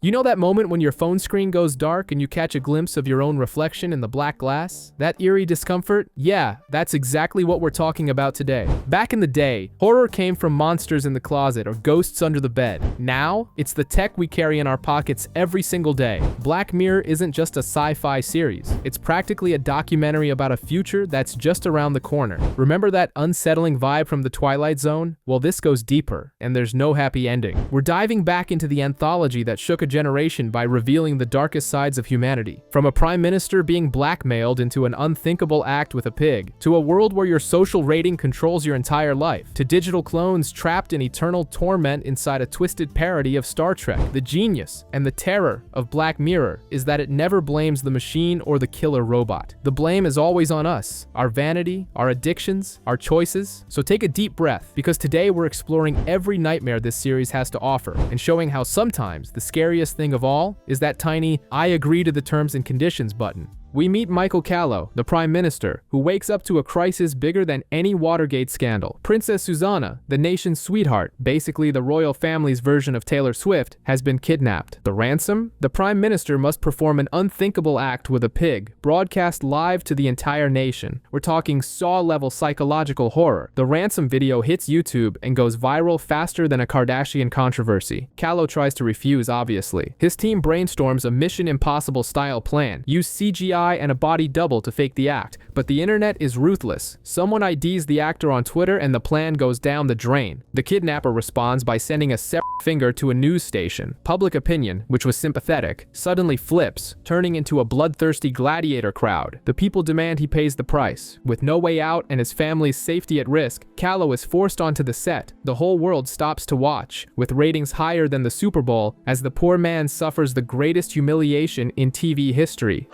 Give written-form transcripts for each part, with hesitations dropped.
You know that moment when your phone screen goes dark and you catch a glimpse of your own reflection in the black glass? That eerie discomfort? Yeah, that's exactly what we're talking about today. Back in the day, horror came from monsters in the closet or ghosts under the bed. Now, it's the tech we carry in our pockets every single day. Black Mirror isn't just a sci-fi series. It's practically a documentary about a future that's just around the corner. Remember that unsettling vibe from The Twilight Zone? Well, this goes deeper, and there's no happy ending. We're diving back into the anthology that shook a generation by revealing the darkest sides of humanity. From a prime minister being blackmailed into an unthinkable act with a pig, to a world where your social rating controls your entire life, to digital clones trapped in eternal torment inside a twisted parody of Star Trek. The genius and the terror of Black Mirror is that it never blames the machine or the killer robot. The blame is always on us, our vanity, our addictions, our choices. So take a deep breath, because today we're exploring every nightmare this series has to offer and showing how sometimes the scariest thing of all is that tiny "I agree to the terms and conditions" button. We meet Michael Callow, the Prime Minister, who wakes up to a crisis bigger than any Watergate scandal. Princess Susanna, the nation's sweetheart, basically the royal family's version of Taylor Swift, has been kidnapped. The ransom? The Prime Minister must perform an unthinkable act with a pig, broadcast live to the entire nation. We're talking Saw-level psychological horror. The ransom video hits YouTube and goes viral faster than a Kardashian controversy. Callow tries to refuse, obviously. His team brainstorms a Mission Impossible-style plan. Use CGI and a body double to fake the act, but the internet is ruthless. Someone IDs the actor on Twitter and the plan goes down the drain. The kidnapper responds by sending a separate finger to a news station. Public opinion, which was sympathetic, suddenly flips, turning into a bloodthirsty gladiator crowd. The people demand he pays the price. With no way out and his family's safety at risk, Callow is forced onto the set. The whole world stops to watch, with ratings higher than the Super Bowl, as the poor man suffers the greatest humiliation in TV history.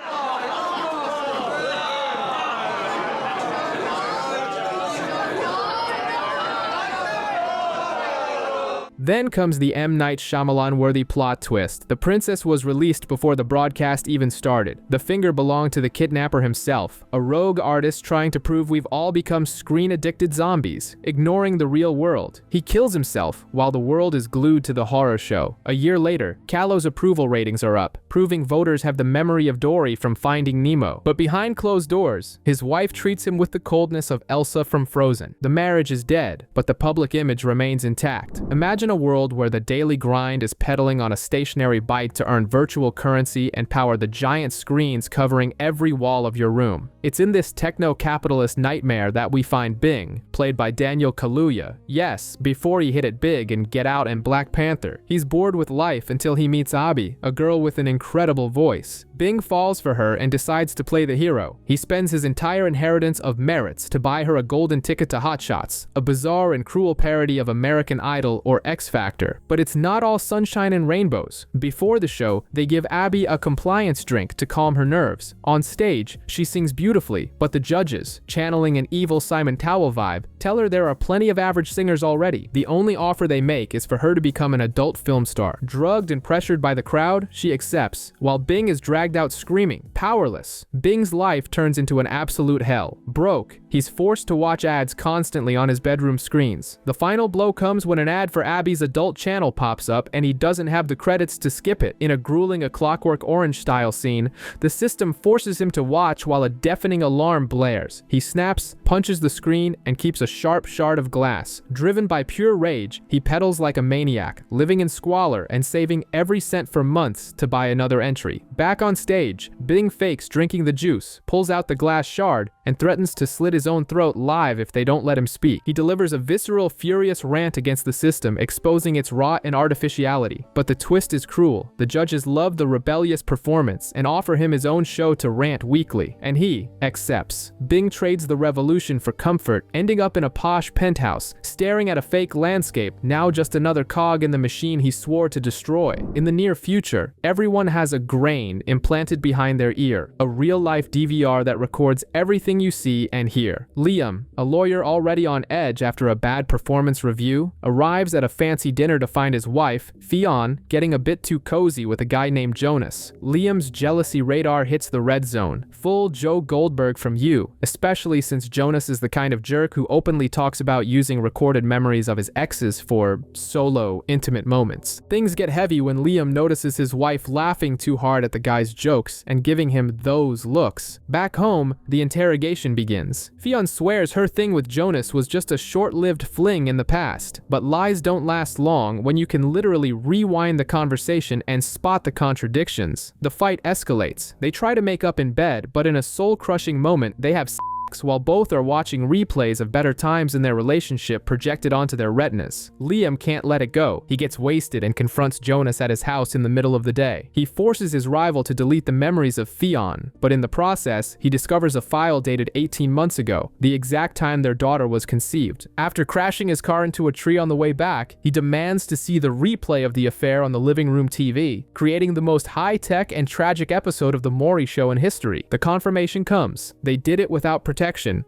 Then comes the M. Night Shyamalan-worthy plot twist. The princess was released before the broadcast even started. The finger belonged to the kidnapper himself, a rogue artist trying to prove we've all become screen-addicted zombies, ignoring the real world. He kills himself while the world is glued to the horror show. A year later, Callow's approval ratings are up, proving voters have the memory of Dory from Finding Nemo. But behind closed doors, his wife treats him with the coldness of Elsa from Frozen. The marriage is dead, but the public image remains intact. Imagine a world where the daily grind is pedaling on a stationary bike to earn virtual currency and power the giant screens covering every wall of your room. It's in this techno-capitalist nightmare that we find Bing, played by Daniel Kaluuya. Yes, before he hit it big in Get Out and Black Panther. He's bored with life until he meets Abby, a girl with an incredible voice. Bing falls for her and decides to play the hero. He spends his entire inheritance of merits to buy her a golden ticket to Hot Shots, a bizarre and cruel parody of American Idol or X Factor. But it's not all sunshine and rainbows. Before the show, they give Abby a compliance drink to calm her nerves. On stage, she sings beautifully, but the judges, channeling an evil Simon Cowell vibe, tell her there are plenty of average singers already. The only offer they make is for her to become an adult film star. Drugged and pressured by the crowd, she accepts, while Bing is dragged out screaming, powerless. Bing's life turns into an absolute hell. Broke, he's forced to watch ads constantly on his bedroom screens. The final blow comes when an ad for Abby's adult channel pops up and he doesn't have the credits to skip it. In a grueling A Clockwork Orange style scene, the system forces him to watch while a deafening alarm blares. He snaps, punches the screen, and keeps a sharp shard of glass. Driven by pure rage, he pedals like a maniac, living in squalor and saving every cent for months to buy another entry. Back on stage, Bing fakes drinking the juice, pulls out the glass shard, and threatens to slit his own throat live if they don't let him speak. He delivers a visceral, furious rant against the system, exposing its rot and artificiality. But the twist is cruel. The judges love the rebellious performance and offer him his own show to rant weekly, and he accepts. Bing trades the revolution for comfort, ending up in a posh penthouse, staring at a fake landscape, now just another cog in the machine he swore to destroy. In the near future, everyone has a grain implanted behind their ear, a real-life DVR that records everything you see and hear. Liam, a lawyer already on edge after a bad performance review, arrives at a fancy dinner to find his wife, Fionn, getting a bit too cozy with a guy named Jonas. Liam's jealousy radar hits the red zone. Full Joe Goldberg from You, especially since Jonas Jonas is the kind of jerk who openly talks about using recorded memories of his exes for solo, intimate moments. Things get heavy when Liam notices his wife laughing too hard at the guy's jokes and giving him those looks. Back home, the interrogation begins. Fionn swears her thing with Jonas was just a short-lived fling in the past, but lies don't last long when you can literally rewind the conversation and spot the contradictions. The fight escalates. They try to make up in bed, but in a soul-crushing moment, they have sex while both are watching replays of better times in their relationship projected onto their retinas. Liam can't let it go. He gets wasted and confronts Jonas at his house in the middle of the day. He forces his rival to delete the memories of Fionn, but in the process, he discovers a file dated 18 months ago, the exact time their daughter was conceived. After crashing his car into a tree on the way back, he demands to see the replay of the affair on the living room TV, creating the most high-tech and tragic episode of The Maury Show in history. The confirmation comes. They did it without protection,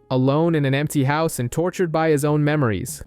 alone in an empty house and tortured by his own memories.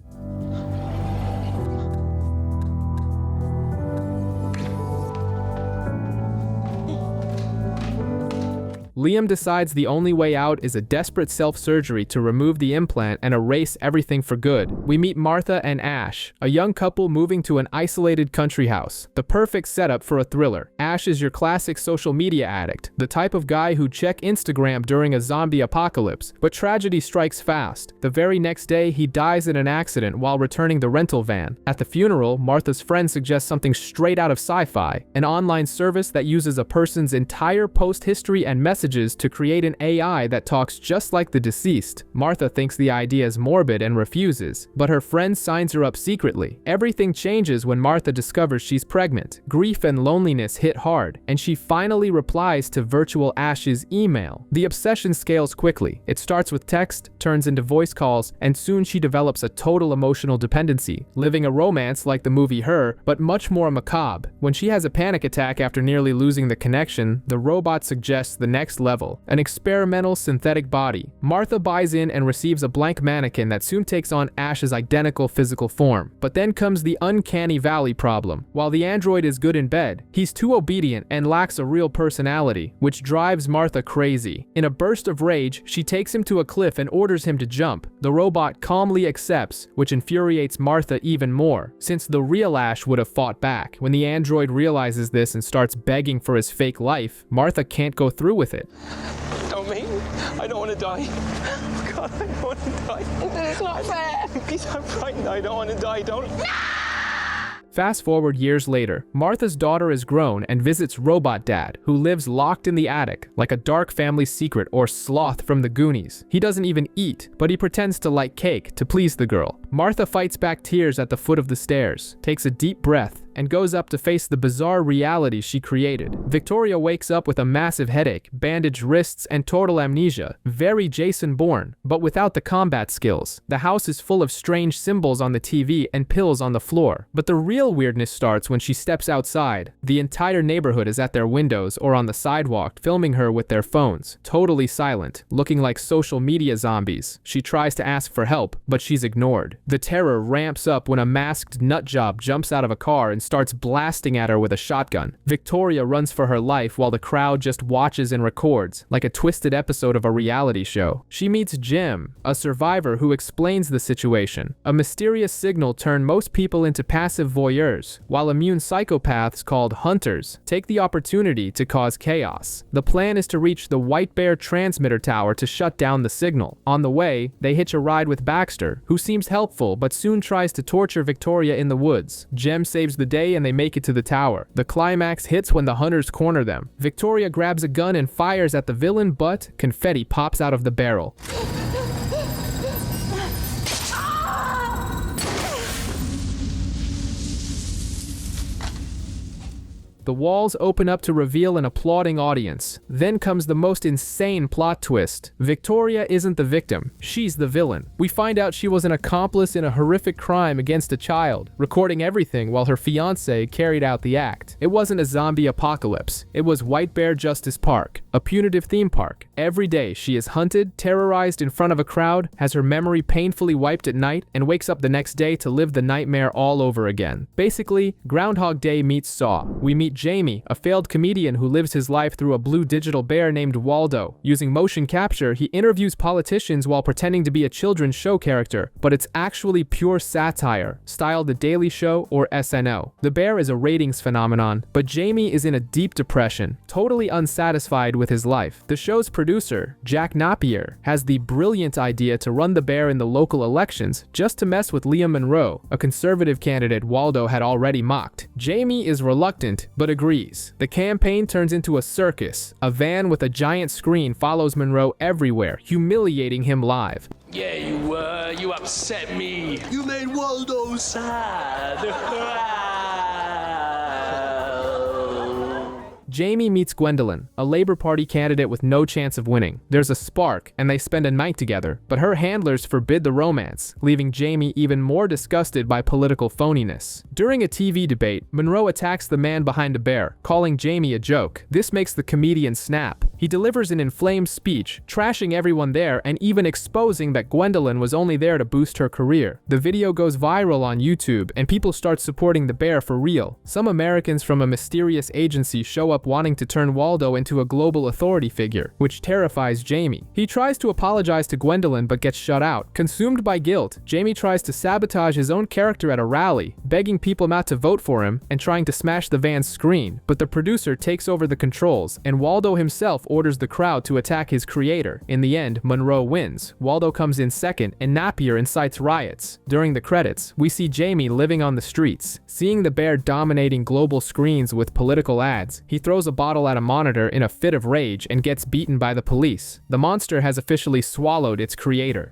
Liam decides the only way out is a desperate self-surgery to remove the implant and erase everything for good. We meet Martha and Ash, a young couple moving to an isolated country house. The perfect setup for a thriller. Ash is your classic social media addict, the type of guy who'd check Instagram during a zombie apocalypse, but tragedy strikes fast. The very next day, he dies in an accident while returning the rental van. At the funeral, Martha's friend suggests something straight out of sci-fi, an online service that uses a person's entire post history and messages to create an AI that talks just like the deceased. Martha thinks the idea is morbid and refuses, but her friend signs her up secretly. Everything changes when Martha discovers she's pregnant. Grief and loneliness hit hard, and she finally replies to Virtual Ash's email. The obsession scales quickly. It starts with text, turns into voice calls, and soon she develops a total emotional dependency, living a romance like the movie Her, but much more macabre. When she has a panic attack after nearly losing the connection, the robot suggests the next level, an experimental synthetic body. Martha buys in and receives a blank mannequin that soon takes on Ash's identical physical form. But then comes the uncanny valley problem. While the android is good in bed, he's too obedient and lacks a real personality, which drives Martha crazy. In a burst of rage, she takes him to a cliff and orders him to jump. The robot calmly accepts, which infuriates Martha even more, since the real Ash would have fought back. When the android realizes this and starts begging for his fake life, Martha can't go through with it. Don't me. I don't want to die. Oh God, I don't want to die. It's not fair. Please, I'm frightened. I don't want to die. Don't. Fast forward years later, Martha's daughter is grown and visits Robot Dad, who lives locked in the attic, like a dark family secret or Sloth from the Goonies. He doesn't even eat, but he pretends to like cake to please the girl. Martha fights back tears at the foot of the stairs, takes a deep breath, and goes up to face the bizarre reality she created. Victoria wakes up with a massive headache, bandaged wrists, and total amnesia. Very Jason Bourne, but without the combat skills. The house is full of strange symbols on the TV and pills on the floor. But the real weirdness starts when she steps outside. The entire neighborhood is at their windows or on the sidewalk, filming her with their phones, totally silent, looking like social media zombies. She tries to ask for help, but she's ignored. The terror ramps up when a masked nutjob jumps out of a car and starts blasting at her with a shotgun. Victoria runs for her life while the crowd just watches and records, like a twisted episode of a reality show. She meets Jim, a survivor who explains the situation. A mysterious signal turned most people into passive voyeurs, while immune psychopaths called hunters take the opportunity to cause chaos. The plan is to reach the White Bear transmitter tower to shut down the signal. On the way, they hitch a ride with Baxter, who seems helpful but soon tries to torture Victoria in the woods. Jem saves the day and they make it to the tower. The climax hits when the hunters corner them. Victoria grabs a gun and fires at the villain, but confetti pops out of the barrel. The walls open up to reveal an applauding audience. Then comes the most insane plot twist. Victoria isn't the victim, she's the villain. We find out she was an accomplice in a horrific crime against a child, recording everything while her fiancé carried out the act. It wasn't a zombie apocalypse, it was White Bear Justice Park, a punitive theme park. Every day, she is hunted, terrorized in front of a crowd, has her memory painfully wiped at night, and wakes up the next day to live the nightmare all over again. Basically, Groundhog Day meets Saw. We meet Jamie, a failed comedian who lives his life through a blue digital bear named Waldo. Using motion capture, he interviews politicians while pretending to be a children's show character, but it's actually pure satire, style The Daily Show or SNL. The bear is a ratings phenomenon, but Jamie is in a deep depression, totally unsatisfied with his life. The show's producer, Jack Napier, has the brilliant idea to run the bear in the local elections just to mess with Liam Monroe, a conservative candidate Waldo had already mocked. Jamie is reluctant, but agrees. The campaign turns into a circus. A van with a giant screen follows Monroe everywhere, humiliating him live. Yeah, you upset me. You made Waldo sad. Jamie meets Gwendolyn, a Labor Party candidate with no chance of winning. There's a spark, and they spend a night together, but her handlers forbid the romance, leaving Jamie even more disgusted by political phoniness. During a TV debate, Monroe attacks the man behind a bear, calling Jamie a joke. This makes the comedian snap. He delivers an inflamed speech, trashing everyone there and even exposing that Gwendolyn was only there to boost her career. The video goes viral on YouTube, and people start supporting the bear for real. Some Americans from a mysterious agency show up wanting to turn Waldo into a global authority figure, which terrifies Jamie. He tries to apologize to Gwendolyn but gets shut out. Consumed by guilt, Jamie tries to sabotage his own character at a rally, begging people not to vote for him and trying to smash the van's screen, but the producer takes over the controls, and Waldo himself orders the crowd to attack his creator. In the end, Monroe wins. Waldo comes in second, and Napier incites riots. During the credits, we see Jamie living on the streets. Seeing the bear dominating global screens with political ads, he throws a bottle at a monitor in a fit of rage and gets beaten by the police. The monster has officially swallowed its creator.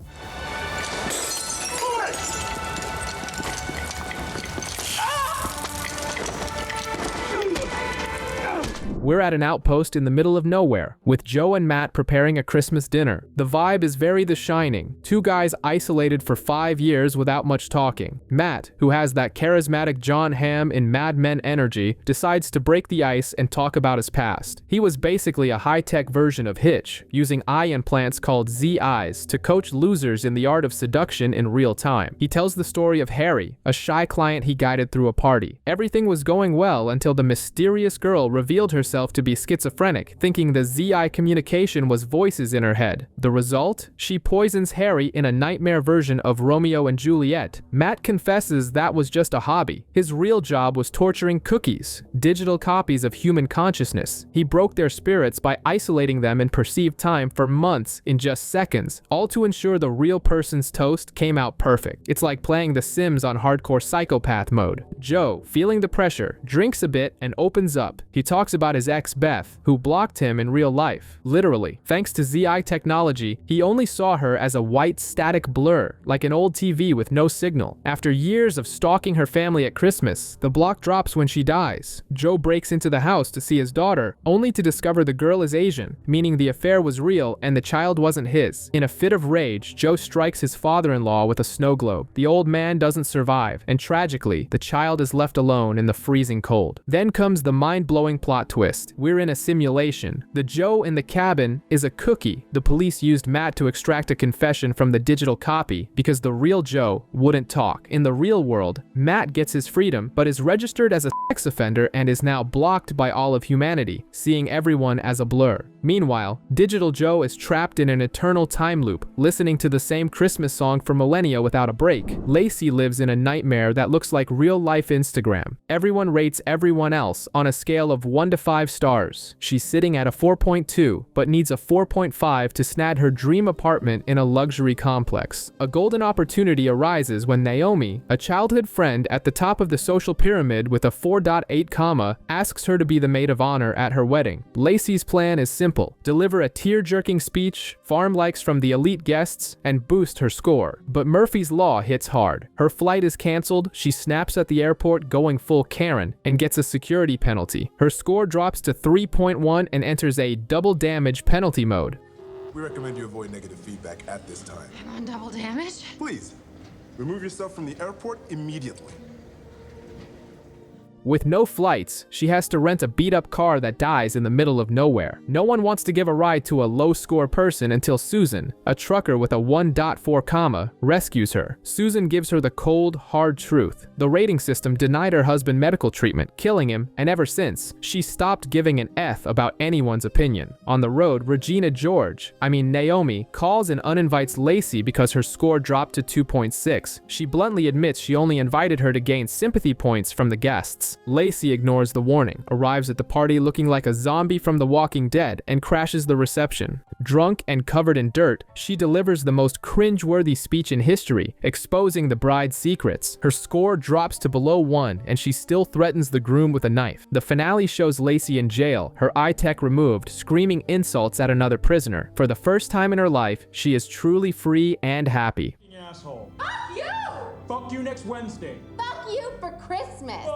We're at an outpost in the middle of nowhere, with Joe and Matt preparing a Christmas dinner. The vibe is very The Shining. Two guys isolated for 5 years without much talking. Matt, who has that charismatic Jon Hamm in Mad Men energy, decides to break the ice and talk about his past. He was basically a high-tech version of Hitch, using eye implants called Z-Eyes to coach losers in the art of seduction in real time. He tells the story of Harry, a shy client he guided through a party. Everything was going well until the mysterious girl revealed herself to be schizophrenic, thinking the Z-Eye communication was voices in her head. The result? She poisons Harry in a nightmare version of Romeo and Juliet. Matt confesses that was just a hobby. His real job was torturing cookies, digital copies of human consciousness. He broke their spirits by isolating them in perceived time for months in just seconds, all to ensure the real person's toast came out perfect. It's like playing The Sims on hardcore psychopath mode. Joe, feeling the pressure, drinks a bit and opens up. He talks about his ex Beth, who blocked him in real life. Literally. Thanks to Z-Eye technology, he only saw her as a white static blur, like an old TV with no signal. After years of stalking her family at Christmas, the block drops when she dies. Joe breaks into the house to see his daughter, only to discover the girl is Asian, meaning the affair was real and the child wasn't his. In a fit of rage, Joe strikes his father-in-law with a snow globe. The old man doesn't survive, and tragically, the child is left alone in the freezing cold. Then comes the mind-blowing plot twist. We're in a simulation. The Joe in the cabin is a cookie. The police used Matt to extract a confession from the digital copy because the real Joe wouldn't talk. In the real world, Matt gets his freedom but is registered as a sex offender and is now blocked by all of humanity, seeing everyone as a blur. Meanwhile, Digital Joe is trapped in an eternal time loop, listening to the same Christmas song for millennia without a break. Lacey lives in a nightmare that looks like real-life Instagram. Everyone rates everyone else on a scale of 1 to 5 stars. She's sitting at a 4.2, but needs a 4.5 to snag her dream apartment in a luxury complex. A golden opportunity arises when Naomi, a childhood friend at the top of the social pyramid with a 4.8 comma, asks her to be the maid of honor at her wedding. Lacey's plan is simple. Deliver a tear-jerking speech, farm likes from the elite guests, and boost her score. But Murphy's Law hits hard. Her flight is canceled, she snaps at the airport going full Karen, and gets a security penalty. Her score drops to 3.1 and enters a double damage penalty mode. We recommend you avoid negative feedback at this time. I'm on double damage? Please, remove yourself from the airport immediately. With no flights, she has to rent a beat-up car that dies in the middle of nowhere. No one wants to give a ride to a low-score person until Susan, a trucker with a 1.4 comma, rescues her. Susan gives her the cold, hard truth. The rating system denied her husband medical treatment, killing him, and ever since, she stopped giving an F about anyone's opinion. On the road, Naomi, calls and uninvites Lacey because her score dropped to 2.6. She bluntly admits she only invited her to gain sympathy points from the guests. Lacey ignores the warning, arrives at the party looking like a zombie from The Walking Dead, and crashes the reception. Drunk and covered in dirt, she delivers the most cringe-worthy speech in history, exposing the bride's secrets. Her score drops to below 1, and she still threatens the groom with a knife. The finale shows Lacey in jail, her eye tech removed, screaming insults at another prisoner. For the first time in her life, she is truly free and happy. Asshole. Fuck you! Fuck you next Wednesday. Fuck you for Christmas!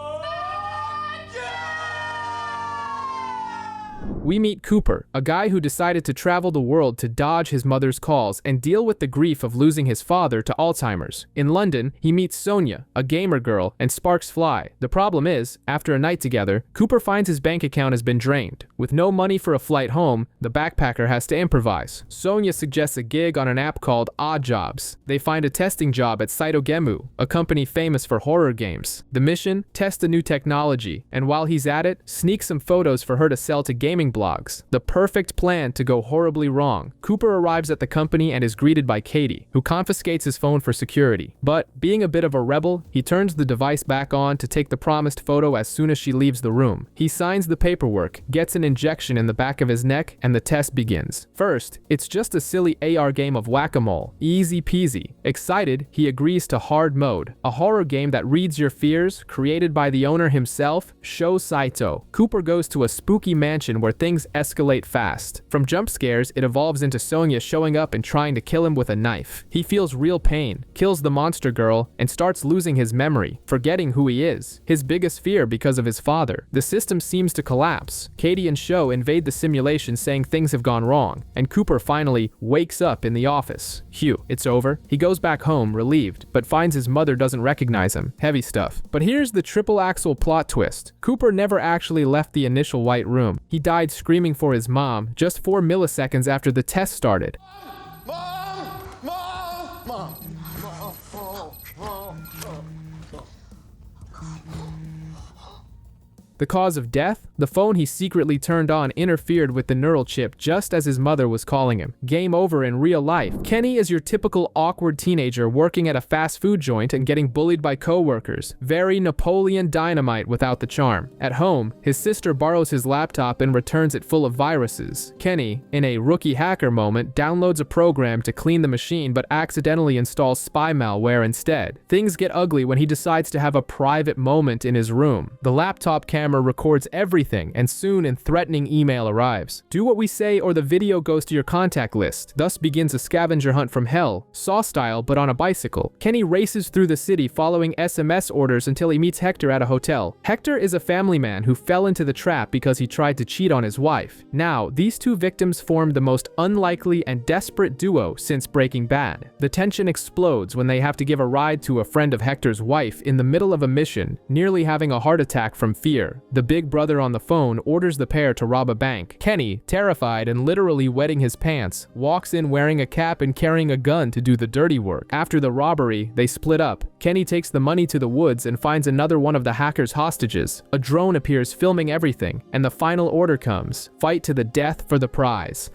We meet Cooper, a guy who decided to travel the world to dodge his mother's calls and deal with the grief of losing his father to Alzheimer's. In London, he meets Sonia, a gamer girl, and sparks fly. The problem is, after a night together, Cooper finds his bank account has been drained. With no money for a flight home, the backpacker has to improvise. Sonia suggests a gig on an app called Odd Jobs. They find a testing job at Cytogemu, a company famous for horror games. The mission? Test a new technology, and while he's at it, sneak some photos for her to sell to gaming blogs. The perfect plan to go horribly wrong. Cooper arrives at the company and is greeted by Katie, who confiscates his phone for security. But, being a bit of a rebel, he turns the device back on to take the promised photo as soon as she leaves the room. He signs the paperwork, gets an injection in the back of his neck, and the test begins. First, it's just a silly AR game of whack-a-mole. Easy peasy. Excited, he agrees to hard mode, a horror game that reads your fears, created by the owner himself, Sho Saito. Cooper goes to a spooky mansion where things escalate fast. From jump scares, it evolves into Sonia showing up and trying to kill him with a knife. He feels real pain, kills the monster girl, and starts losing his memory, forgetting who he is. His biggest fear because of his father. The system seems to collapse. Katie and Sho invade the simulation saying things have gone wrong, and Cooper finally wakes up in the office. Phew, it's over. He goes back home, relieved, but finds his mother doesn't recognize him. Heavy stuff. But here's the triple axle plot twist. Cooper never actually left the initial white room. He died screaming for his mom just 4 milliseconds after the test started. Mom! Mom! Mom! The cause of death? The phone he secretly turned on interfered with the neural chip just as his mother was calling him. Game over in real life. Kenny is your typical awkward teenager working at a fast food joint and getting bullied by coworkers. Very Napoleon Dynamite without the charm. At home, his sister borrows his laptop and returns it full of viruses. Kenny, in a rookie hacker moment, downloads a program to clean the machine but accidentally installs spy malware instead. Things get ugly when he decides to have a private moment in his room. The laptop camera records everything, and soon a threatening email arrives. Do what we say or the video goes to your contact list. Thus begins a scavenger hunt from hell, Saw style but on a bicycle. Kenny races through the city following SMS orders until he meets Hector at a hotel. Hector is a family man who fell into the trap because he tried to cheat on his wife. Now, these two victims form the most unlikely and desperate duo since Breaking Bad. The tension explodes when they have to give a ride to a friend of Hector's wife in the middle of a mission, nearly having a heart attack from fear. The big brother on the phone orders the pair to rob a bank. Kenny, terrified and literally wetting his pants, walks in wearing a cap and carrying a gun to do the dirty work. After the robbery, they split up. Kenny takes the money to the woods and finds another one of the hackers' hostages. A drone appears filming everything, and the final order comes: fight to the death for the prize.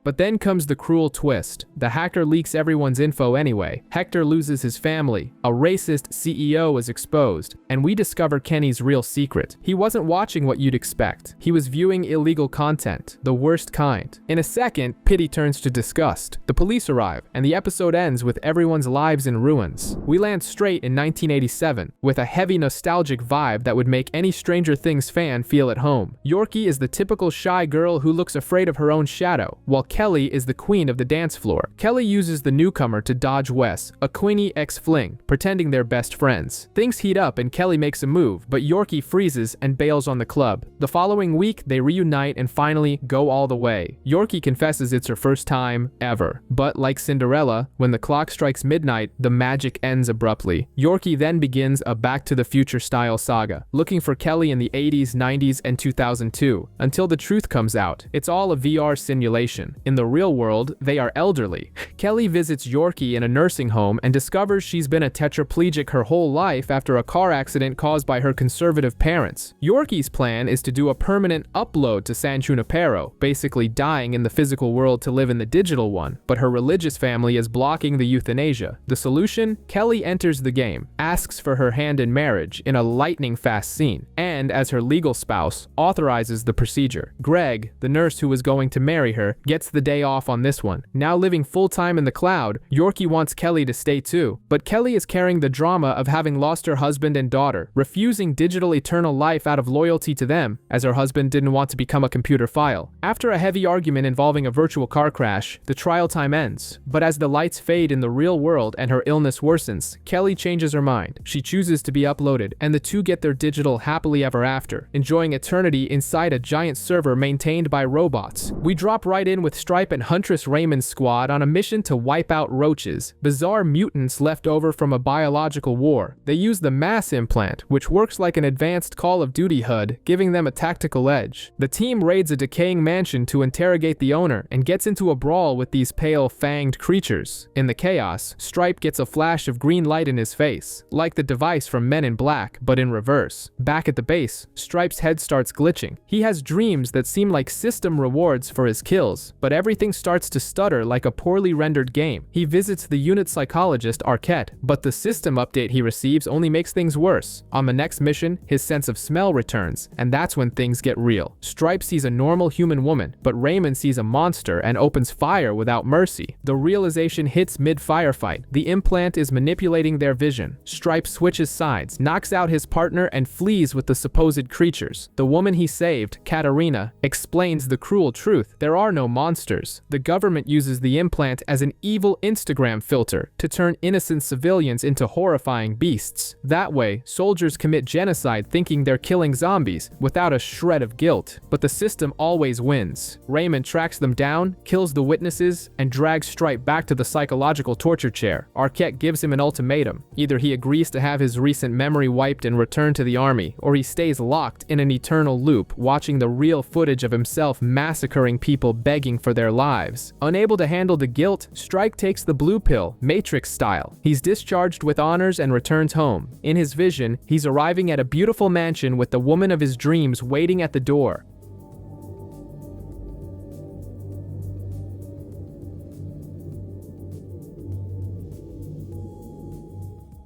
But then comes the cruel twist. The hacker leaks everyone's info anyway. Hector loses his family. A racist CEO is exposed. And we discover Kenny's real secret. He wasn't watching what you'd expect. He was viewing illegal content. The worst kind. In a second, pity turns to disgust. The police arrive, and the episode ends with everyone's lives in ruins. We land straight in 1987, with a heavy nostalgic vibe that would make any Stranger Things fan feel at home. Yorkie is the typical shy girl who looks afraid of her own shadow, while Kelly is the queen of the dance floor. Kelly uses the newcomer to dodge Wes, a Queenie ex-fling, pretending they're best friends. Things heat up and Kelly makes a move, but Yorkie freezes and bails on the club. The following week, they reunite and finally go all the way. Yorkie confesses it's her first time ever. But like Cinderella, when the clock strikes midnight, the magic ends abruptly. Yorkie then begins a Back to the Future style saga, looking for Kelly in the 80s, 90s, and 2002, until the truth comes out. It's all a VR simulation. In the real world, they are elderly. Kelly visits Yorkie in a nursing home and discovers she's been a tetraplegic her whole life after a car accident caused by her conservative parents. Yorkie's plan is to do a permanent upload to San Junipero, basically dying in the physical world to live in the digital one, but her religious family is blocking the euthanasia. The solution? Kelly enters the game, asks for her hand in marriage in a lightning-fast scene, and as her legal spouse, authorizes the procedure. Greg, the nurse who was going to marry her, gets the day off on this one. Now living full-time in the cloud, Yorkie wants Kelly to stay too, but Kelly is carrying the drama of having lost her husband and daughter, refusing digital eternal life out of loyalty to them, as her husband didn't want to become a computer file. After a heavy argument involving a virtual car crash, the trial time ends, but as the lights fade in the real world and her illness worsens, Kelly changes her mind. She chooses to be uploaded, and the two get their digital happily ever after, enjoying eternity inside a giant server maintained by robots. We drop right in with Stripe and Huntress Raymond's squad on a mission to wipe out roaches, bizarre mutants left over from a biological war. They use the mass implant, which works like an advanced Call of Duty HUD, giving them a tactical edge. The team raids a decaying mansion to interrogate the owner and gets into a brawl with these pale, fanged creatures. In the chaos, Stripe gets a flash of green light in his face, like the device from Men in Black, but in reverse. Back at the base, Stripe's head starts glitching. He has dreams that seem like system rewards for his kills, but everything starts to stutter like a poorly rendered game. He visits the unit psychologist Arquette, but the system update he receives only makes things worse. On the next mission, his sense of smell returns, and that's when things get real. Stripe sees a normal human woman, but Raymond sees a monster and opens fire without mercy. The realization hits mid-firefight. The implant is manipulating their vision. Stripe switches sides, knocks out his partner, and flees with the supposed creatures. The woman he saved, Katarina, explains the cruel truth. There are no monsters. The government uses the implant as an evil Instagram filter to turn innocent civilians into horrifying beasts. That way, soldiers commit genocide thinking they're killing zombies without a shred of guilt. But the system always wins. Raymond tracks them down, kills the witnesses, and drags Stripe back to the psychological torture chair. Arquette gives him an ultimatum. Either he agrees to have his recent memory wiped and return to the army, or he stays locked in an eternal loop, watching the real footage of himself massacring people begging for their lives. Unable to handle the guilt, Stripe takes the blue pill, Matrix style. He's discharged with honors and returns home. In his vision, he's arriving at a beautiful mansion with the woman of his dreams waiting at the door.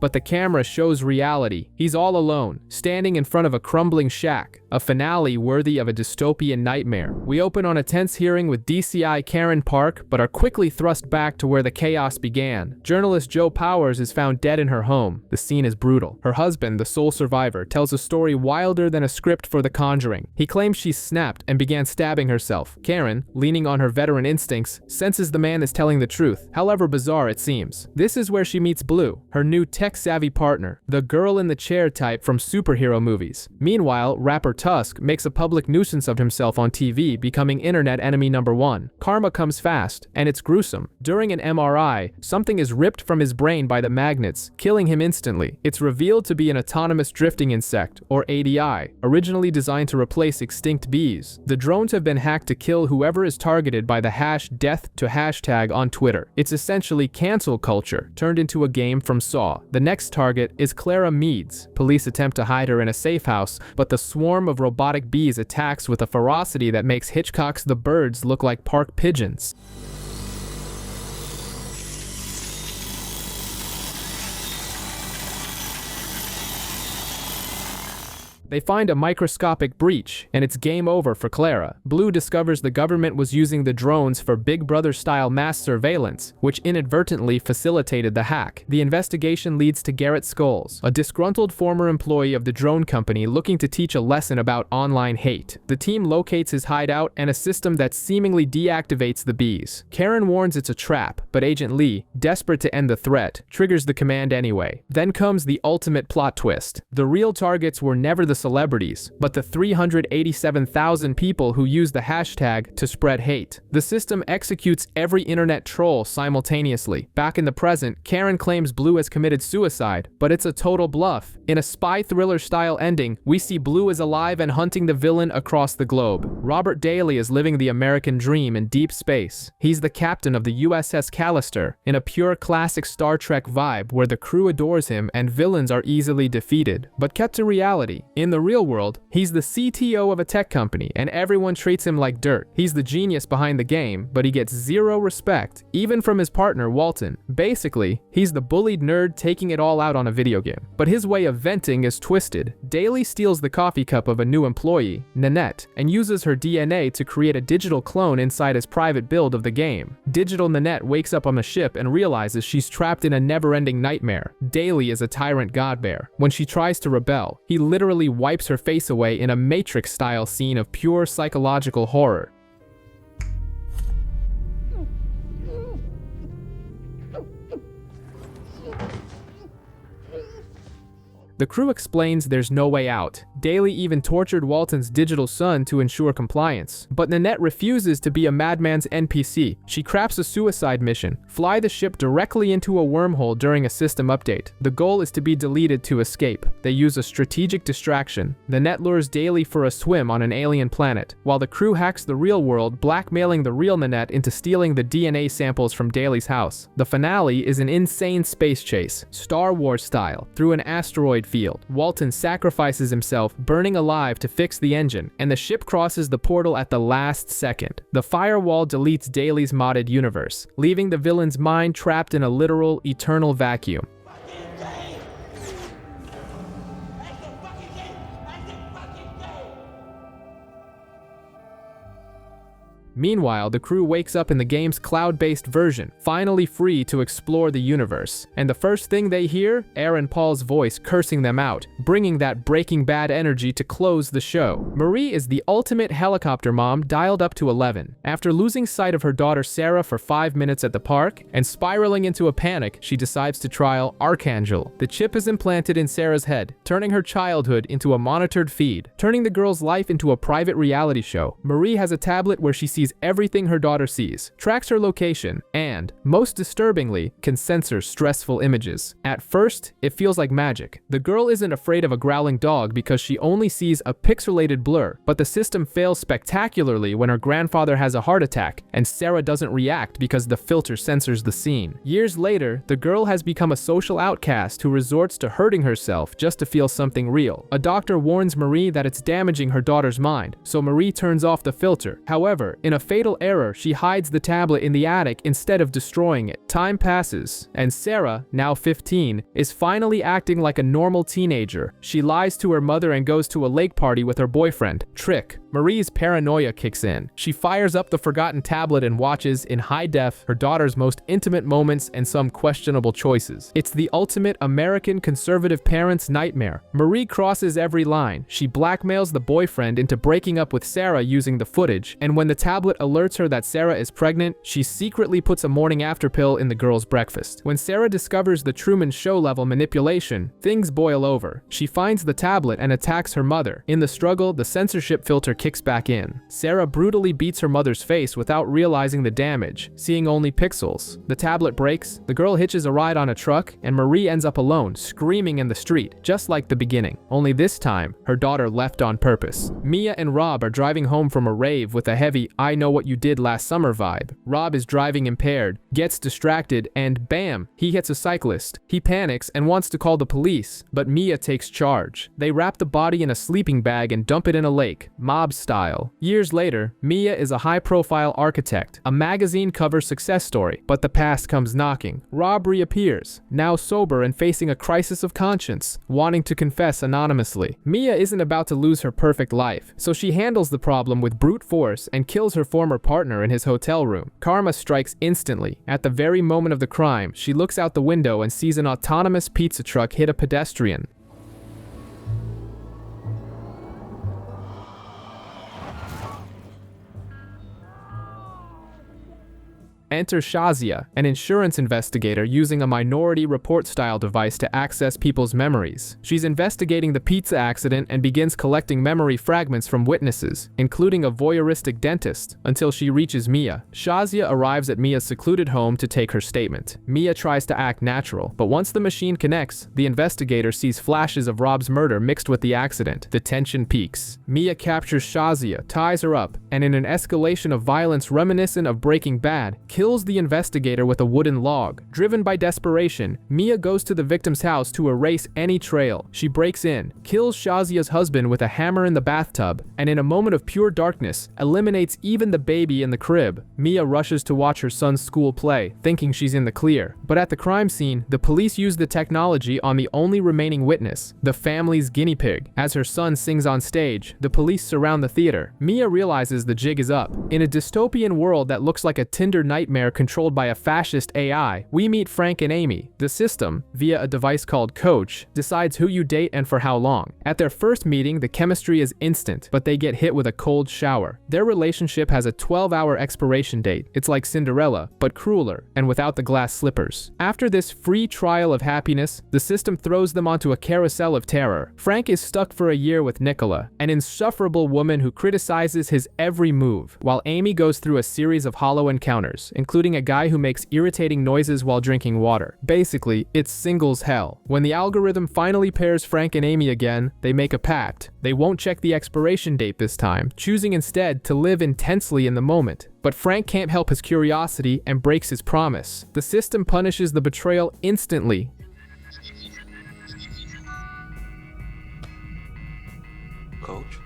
But the camera shows reality. He's all alone, standing in front of a crumbling shack, a finale worthy of a dystopian nightmare. We open on a tense hearing with DCI Karen Park, but are quickly thrust back to where the chaos began. Journalist Joe Powers is found dead in her home. The scene is brutal. Her husband, the sole survivor, tells a story wilder than a script for The Conjuring. He claims she snapped and began stabbing herself. Karen, leaning on her veteran instincts, senses the man is telling the truth, however bizarre it seems. This is where she meets Blue, her new tech-savvy partner, the girl in the chair type from superhero movies. Meanwhile, rapper Tusk makes a public nuisance of himself on TV, becoming internet enemy number one. Karma comes fast, and it's gruesome. During an MRI, something is ripped from his brain by the magnets, killing him instantly. It's revealed to be an autonomous drifting insect, or ADI, originally designed to replace extinct bees. The drones have been hacked to kill whoever is targeted by the #death2# on Twitter. It's essentially cancel culture, turned into a game from Saw. The next target is Clara Meads. Police attempt to hide her in a safe house, but the swarm of robotic bees attacks with a ferocity that makes Hitchcock's The Birds look like park pigeons. They find a microscopic breach, and it's game over for Clara. Blue discovers the government was using the drones for Big Brother-style mass surveillance, which inadvertently facilitated the hack. The investigation leads to Garrett Scholes, a disgruntled former employee of the drone company looking to teach a lesson about online hate. The team locates his hideout and a system that seemingly deactivates the bees. Karen warns it's a trap, but Agent Lee, desperate to end the threat, triggers the command anyway. Then comes the ultimate plot twist. The real targets were never the celebrities, but the 387,000 people who use the hashtag to spread hate. The system executes every internet troll simultaneously. Back in the present, Karen claims Blue has committed suicide, but it's a total bluff. In a spy thriller-style ending, we see Blue is alive and hunting the villain across the globe. Robert Daly is living the American dream in deep space. He's the captain of the USS Callister, in a pure classic Star Trek vibe where the crew adores him and villains are easily defeated. But kept to reality, in the real world, he's the CTO of a tech company and everyone treats him like dirt. He's the genius behind the game, but he gets zero respect, even from his partner Walton. Basically, he's the bullied nerd taking it all out on a video game. But his way of venting is twisted. Daly steals the coffee cup of a new employee, Nanette, and uses her DNA to create a digital clone inside his private build of the game. Digital Nanette wakes up on the ship and realizes she's trapped in a never-ending nightmare. Daly is a tyrant godbear. When she tries to rebel, he literally wipes her face away in a Matrix-style scene of pure psychological horror. The crew explains there's no way out. Daly even tortured Walton's digital son to ensure compliance. But Nanette refuses to be a madman's NPC. She crafts a suicide mission, fly the ship directly into a wormhole during a system update. The goal is to be deleted to escape. They use a strategic distraction. Nanette lures Daly for a swim on an alien planet, while the crew hacks the real world, blackmailing the real Nanette into stealing the DNA samples from Daly's house. The finale is an insane space chase, Star Wars style, through an asteroid field. Walton sacrifices himself, burning alive to fix the engine, and the ship crosses the portal at the last second. The firewall deletes Daly's modded universe, leaving the villain's mind trapped in a literal, eternal vacuum. Meanwhile, the crew wakes up in the game's cloud-based version, finally free to explore the universe. And the first thing they hear? Aaron Paul's voice cursing them out, bringing that Breaking Bad energy to close the show. Marie is the ultimate helicopter mom dialed up to 11. After losing sight of her daughter Sarah for 5 minutes at the park and spiraling into a panic, she decides to trial Archangel. The chip is implanted in Sarah's head, turning her childhood into a monitored feed, turning the girl's life into a private reality show. Marie has a tablet where she sees everything her daughter sees, tracks her location, and, most disturbingly, can censor stressful images. At first, it feels like magic. The girl isn't afraid of a growling dog because she only sees a pixelated blur, but the system fails spectacularly when her grandfather has a heart attack, and Sarah doesn't react because the filter censors the scene. Years later, the girl has become a social outcast who resorts to hurting herself just to feel something real. A doctor warns Marie that it's damaging her daughter's mind, so Marie turns off the filter. However, in a fatal error, she hides the tablet in the attic instead of destroying it. Time passes, and Sarah, now 15, is finally acting like a normal teenager. She lies to her mother and goes to a lake party with her boyfriend, Trick. Marie's paranoia kicks in. She fires up the forgotten tablet and watches, in high def, her daughter's most intimate moments and some questionable choices. It's the ultimate American conservative parent's nightmare. Marie crosses every line. She blackmails the boyfriend into breaking up with Sarah using the footage, and when the tablet alerts her that Sarah is pregnant, she secretly puts a morning after pill in the girl's breakfast. When Sarah discovers the Truman Show level manipulation, things boil over. She finds the tablet and attacks her mother. In the struggle, the censorship filter kicks back in. Sarah brutally beats her mother's face without realizing the damage, seeing only pixels. The tablet breaks, the girl hitches a ride on a truck, and Marie ends up alone, screaming in the street, just like the beginning. Only this time, her daughter left on purpose. Mia and Rob are driving home from a rave with a heavy "I know what you did last summer" vibe. Rob is driving impaired, gets distracted, and bam, he hits a cyclist. He panics and wants to call the police, but Mia takes charge. They wrap the body in a sleeping bag and dump it in a lake. Mob Rob style. Years later, Mia is a high-profile architect, a magazine cover success story, but the past comes knocking. Rob reappears, now sober and facing a crisis of conscience, wanting to confess anonymously. Mia isn't about to lose her perfect life, so she handles the problem with brute force and kills her former partner in his hotel room. Karma strikes instantly. At the very moment of the crime, she looks out the window and sees an autonomous pizza truck hit a pedestrian. Enter Shazia, an insurance investigator using a Minority Report-style device to access people's memories. She's investigating the pizza accident and begins collecting memory fragments from witnesses, including a voyeuristic dentist, until she reaches Mia. Shazia arrives at Mia's secluded home to take her statement. Mia tries to act natural, but once the machine connects, the investigator sees flashes of Rob's murder mixed with the accident. The tension peaks. Mia captures Shazia, ties her up, and in an escalation of violence reminiscent of Breaking Bad, kills the investigator with a wooden log. Driven by desperation, Mia goes to the victim's house to erase any trail. She breaks in, kills Shazia's husband with a hammer in the bathtub, and in a moment of pure darkness, eliminates even the baby in the crib. Mia rushes to watch her son's school play, thinking she's in the clear. But at the crime scene, the police use the technology on the only remaining witness, the family's guinea pig. As her son sings on stage, the police surround the theater. Mia realizes the jig is up. In a dystopian world that looks like a Tinder nightmare controlled by a fascist AI, we meet Frank and Amy. The system, via a device called Coach, decides who you date and for how long. At their first meeting, the chemistry is instant, but they get hit with a cold shower. Their relationship has a 12-hour expiration date. It's like Cinderella, but crueler, and without the glass slippers. After this free trial of happiness, the system throws them onto a carousel of terror. Frank is stuck for a year with Nicola, an insufferable woman who criticizes his every move, while Amy goes through a series of hollow encounters, including a guy who makes irritating noises while drinking water. Basically, it's singles hell. When the algorithm finally pairs Frank and Amy again, they make a pact. They won't check the expiration date this time, choosing instead to live intensely in the moment. But Frank can't help his curiosity and breaks his promise. The system punishes the betrayal instantly. Coach?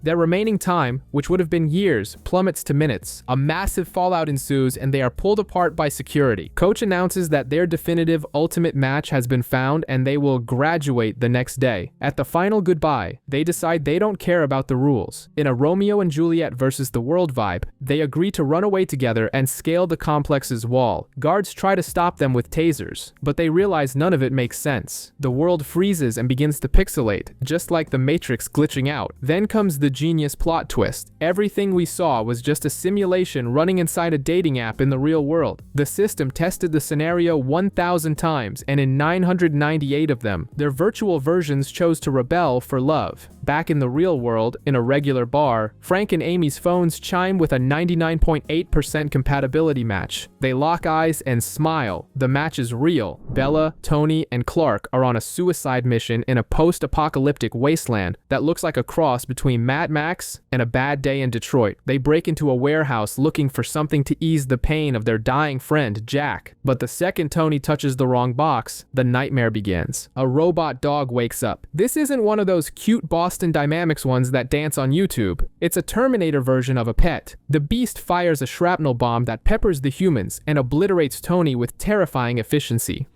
Their remaining time, which would have been years, plummets to minutes. A massive fallout ensues and they are pulled apart by security. Coach announces that their definitive ultimate match has been found and they will graduate the next day. At the final goodbye, they decide they don't care about the rules. In a Romeo and Juliet versus the world vibe, they agree to run away together and scale the complex's wall. Guards try to stop them with tasers, but they realize none of it makes sense. The world freezes and begins to pixelate, just like the Matrix glitching out. Then comes the genius plot twist. Everything we saw was just a simulation running inside a dating app in the real world. The system tested the scenario 1,000 times, and in 998 of them, their virtual versions chose to rebel for love. Back in the real world, in a regular bar, Frank and Amy's phones chime with a 99.8% compatibility match. They lock eyes and smile. The match is real. Bella, Tony, and Clark are on a suicide mission in a post-apocalyptic wasteland that looks like a cross between Mad Max and A Bad Day in Detroit. They break into a warehouse looking for something to ease the pain of their dying friend, Jack. But the second Tony touches the wrong box, the nightmare begins. A robot dog wakes up. This isn't one of those cute Boston Dynamics ones that dance on YouTube. It's a Terminator version of a pet. The beast fires a shrapnel bomb that peppers the humans and obliterates Tony with terrifying efficiency.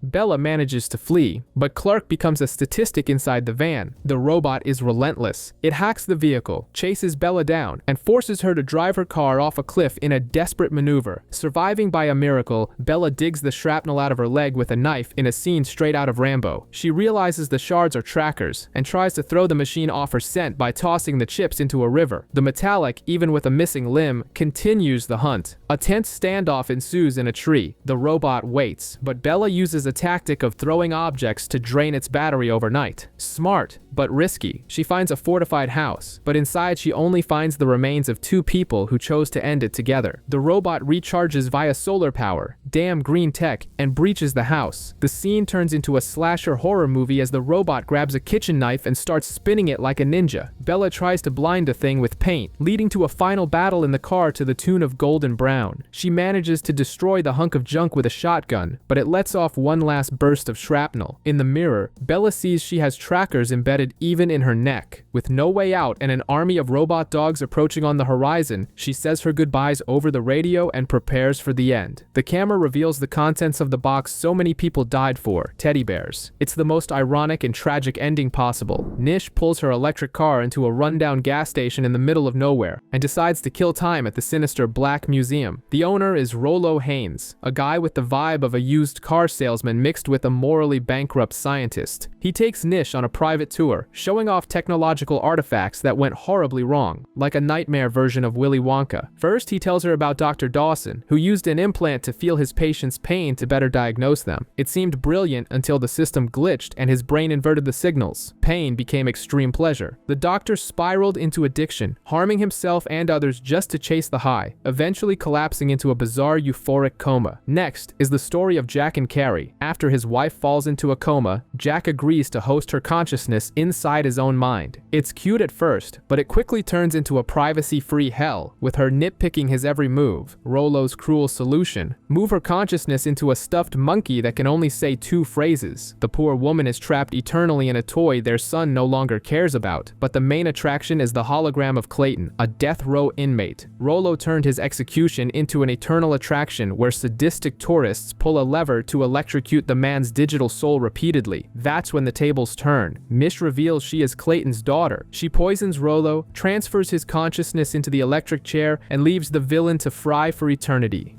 Bella manages to flee, but Clark becomes a statistic inside the van. The robot is relentless. It hacks the vehicle, chases Bella down, and forces her to drive her car off a cliff in a desperate maneuver. Surviving by a miracle, Bella digs the shrapnel out of her leg with a knife in a scene straight out of Rambo. She realizes the shards are trackers, and tries to throw the machine off her scent by tossing the chips into a river. The Metallic, even with a missing limb, continues the hunt. A tense standoff ensues in a tree. The robot waits, but Bella uses a tactic of throwing objects to drain its battery overnight. Smart, but risky. She finds a fortified house, but inside she only finds the remains of 2 people who chose to end it together. The robot recharges via solar power, damn green tech, and breaches the house. The scene turns into a slasher horror movie as the robot grabs a kitchen knife and starts spinning it like a ninja. Bella tries to blind the thing with paint, leading to a final battle in the car to the tune of Golden Brown. She manages to destroy the hunk of junk with a shotgun, but it lets off one last burst of shrapnel. In the mirror, Bella sees she has trackers embedded even in her neck. With no way out and an army of robot dogs approaching on the horizon, she says her goodbyes over the radio and prepares for the end. The camera reveals the contents of the box so many people died for, teddy bears. It's the most ironic and tragic ending possible. Nish pulls her electric car into a rundown gas station in the middle of nowhere and decides to kill time at the sinister Black Museum. The owner is Rollo Haynes, a guy with the vibe of a used car salesman mixed with a morally bankrupt scientist. He takes Nish on a private tour, showing off technological artifacts that went horribly wrong, like a nightmare version of Willy Wonka. First, he tells her about Dr. Dawson, who used an implant to feel his patients' pain to better diagnose them. It seemed brilliant until the system glitched and his brain inverted the signals. Pain became extreme pleasure. The doctor spiraled into addiction, harming himself and others just to chase the high, eventually collapsing into a bizarre euphoric coma. Next is the story of Jack and Carrie. After his wife falls into a coma, Jack agrees to host her consciousness inside his own mind. It's cute at first, but it quickly turns into a privacy-free hell, with her nitpicking his every move. Rollo's cruel solution: move her consciousness into a stuffed monkey that can only say 2 phrases. The poor woman is trapped eternally in a toy their son no longer cares about, but the main attraction is the hologram of Clayton, a death row inmate. Rollo turned his execution into an eternal attraction where sadistic tourists pull a lever to electrocute the man's digital soul repeatedly. That's when the tables turn. Mish reveals she is Clayton's daughter. She poisons Rollo, transfers his consciousness into the electric chair, and leaves the villain to fry for eternity.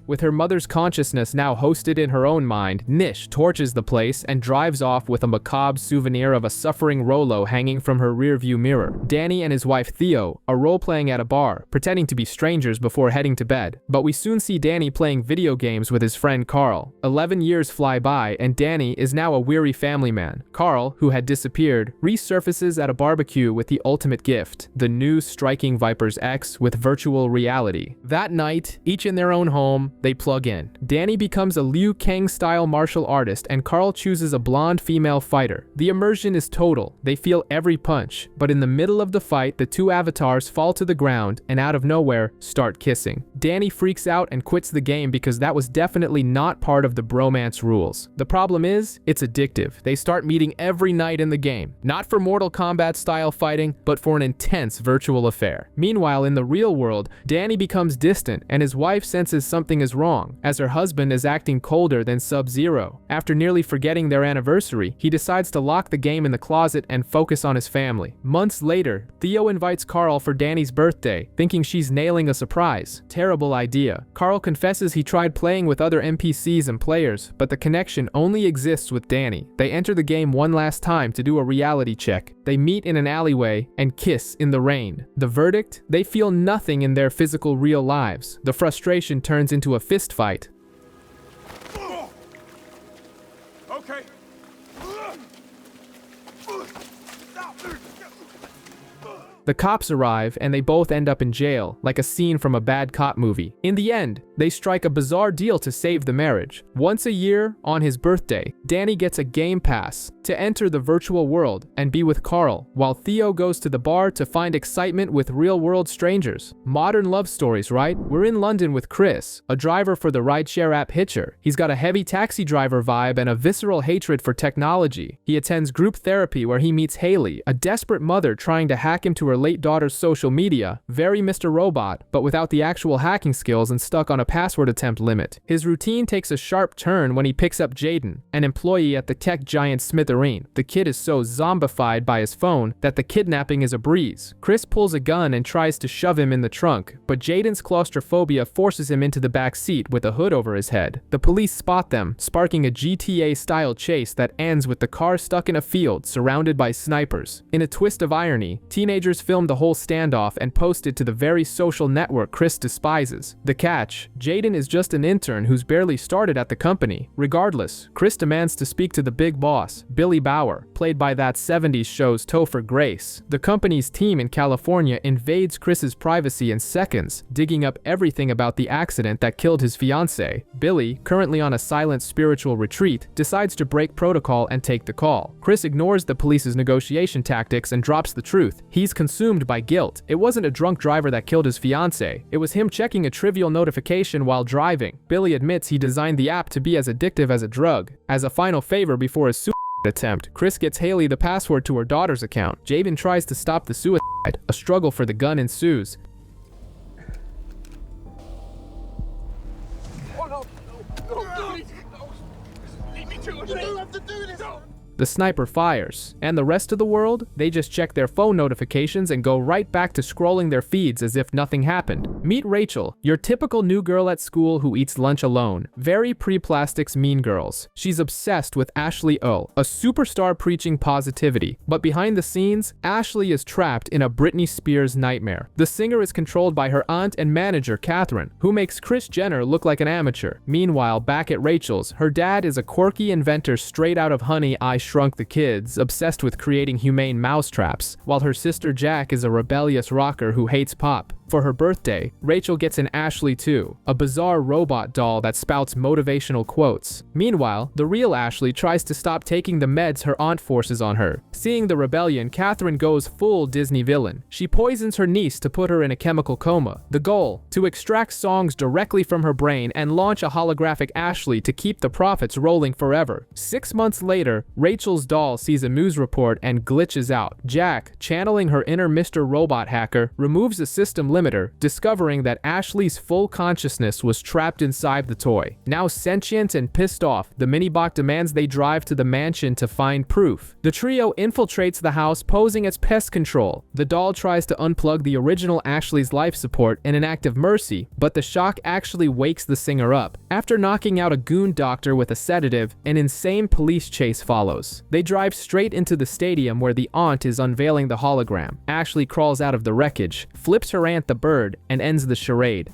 With her mother's consciousness now hosted in her own mind, Nish torches the place and drives off with a macabre souvenir of a suffering Rollo hanging from her rearview mirror. Danny and his wife Theo are role-playing at a bar, pretending to be strangers before heading to bed. But we soon see Danny playing video games with his friend Carl. 11 years fly by, and Danny is now a weary family man. Carl, who had disappeared, resurfaces at a barbecue with the ultimate gift: the new Striking Vipers X with virtual reality. That night, each in their own home, they plug in. Danny becomes a Liu Kang-style martial artist, and Carl chooses a blonde female fighter. The immersion is total. They feel every punch, but in the middle of the fight, the 2 avatars fall to the ground and out of nowhere start kissing. Danny freaks out and quits the game because that was definitely not part of the bromance rules. The problem is, it's addictive. They start meeting every night in the game, not for Mortal Kombat-style fighting, but for an intense virtual affair. Meanwhile, in the real world, Danny becomes distant, and his wife senses something is wrong, as her husband is acting colder than Sub-Zero. After nearly forgetting their anniversary, he decides to lock the game in the closet and focus on his family. Months later, Theo invites Carl for Danny's birthday, thinking she's nailing a surprise. Terrible idea. Carl confesses he tried playing with other NPCs and players, but the connection only exists with Danny. They enter the game one last time to do a reality check. They meet in an alleyway and kiss in the rain. The verdict? They feel nothing in their physical real lives. The frustration turns into a fist fight. Okay. The cops arrive and they both end up in jail, like a scene from a bad cop movie. In the end, they strike a bizarre deal to save the marriage. Once a year, on his birthday, Danny gets a game pass to enter the virtual world and be with Carl, while Theo goes to the bar to find excitement with real-world strangers. Modern love stories, right? We're in London with Chris, a driver for the rideshare app Hitcher. He's got a heavy taxi driver vibe and a visceral hatred for technology. He attends group therapy where he meets Haley, a desperate mother trying to hack into her late daughter's social media. Very Mr. Robot, but without the actual hacking skills and stuck on a password attempt limit. His routine takes a sharp turn when he picks up Jaden, an employee at the tech giant Smithereen. The kid is so zombified by his phone that the kidnapping is a breeze. Chris pulls a gun and tries to shove him in the trunk, but Jaden's claustrophobia forces him into the back seat with a hood over his head. The police spot them, sparking a GTA-style chase that ends with the car stuck in a field surrounded by snipers. In a twist of irony, teenagers filmed the whole standoff and posted to the very social network Chris despises. The catch: Jaden is just an intern who's barely started at the company. Regardless, Chris demands to speak to the big boss, Billy Bauer, played by that 70s show's Topher Grace. The company's team in California invades Chris's privacy in seconds, digging up everything about the accident that killed his fiancée. Billy, currently on a silent spiritual retreat, decides to break protocol and take the call. Chris ignores the police's negotiation tactics and drops the truth. He's consumed by guilt. It wasn't a drunk driver that killed his fiancée. It was him checking a trivial notification while driving. Billy admits he designed the app to be as addictive as a drug. As a final favor before his suicide attempt, Chris gets Haley the password to her daughter's account. Jaden tries to stop the suicide. A struggle for the gun ensues. The sniper fires, and the rest of the world, they just check their phone notifications and go right back to scrolling their feeds as if nothing happened. Meet Rachel, your typical new girl at school who eats lunch alone. Very pre-plastics Mean Girls. She's obsessed with Ashley O, a superstar preaching positivity. But behind the scenes, Ashley is trapped in a Britney Spears nightmare. The singer is controlled by her aunt and manager, Catherine, who makes Kris Jenner look like an amateur. Meanwhile, back at Rachel's, her dad is a quirky inventor straight out of Honey, I Shrunk the Kids, obsessed with creating humane mousetraps, while her sister Jack is a rebellious rocker who hates pop. For her birthday, Rachel gets an Ashley too, a bizarre robot doll that spouts motivational quotes. Meanwhile, the real Ashley tries to stop taking the meds her aunt forces on her. Seeing the rebellion, Catherine goes full Disney villain. She poisons her niece to put her in a chemical coma. The goal: to extract songs directly from her brain and launch a holographic Ashley to keep the profits rolling forever. 6 months later, Rachel's doll sees a news report and glitches out. Jack, channeling her inner Mr. Robot hacker, removes the system limiter, discovering that Ashley's full consciousness was trapped inside the toy. Now sentient and pissed off, the Minibot demands they drive to the mansion to find proof. The trio infiltrates the house posing as pest control. The doll tries to unplug the original Ashley's life support in an act of mercy, but the shock actually wakes the singer up. After knocking out a goon doctor with a sedative, an insane police chase follows. They drive straight into the stadium where the aunt is unveiling the hologram. Ashley crawls out of the wreckage, flips her aunt the bird, and ends the charade.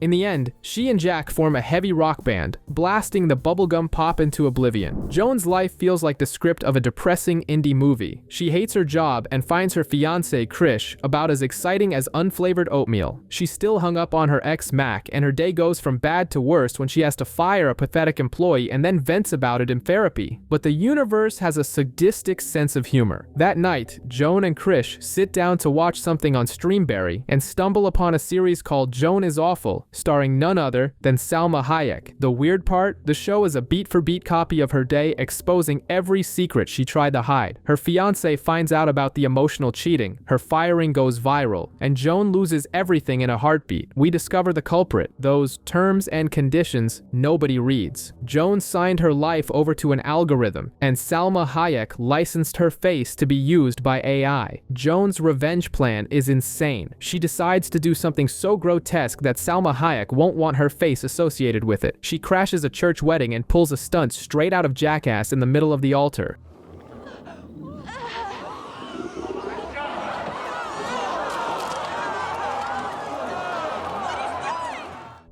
In the end, she and Jack form a heavy rock band, blasting the bubblegum pop into oblivion. Joan's life feels like the script of a depressing indie movie. She hates her job and finds her fiancé, Krish, about as exciting as unflavored oatmeal. She's still hung up on her ex, Mac, and her day goes from bad to worse when she has to fire a pathetic employee and then vents about it in therapy. But the universe has a sadistic sense of humor. That night, Joan and Krish sit down to watch something on Streamberry and stumble upon a series called Joan is Awful, starring none other than Salma Hayek. The weird part? The show is a beat-for-beat copy of her day, exposing every secret she tried to hide. Her fiancé finds out about the emotional cheating, her firing goes viral, and Joan loses everything in a heartbeat. We discover the culprit, those terms and conditions nobody reads. Joan signed her life over to an algorithm, and Salma Hayek licensed her face to be used by AI. Joan's revenge plan is insane. She decides to do something so grotesque that Salma Hayek won't want her face associated with it. She crashes a church wedding and pulls a stunt straight out of Jackass in the middle of the altar.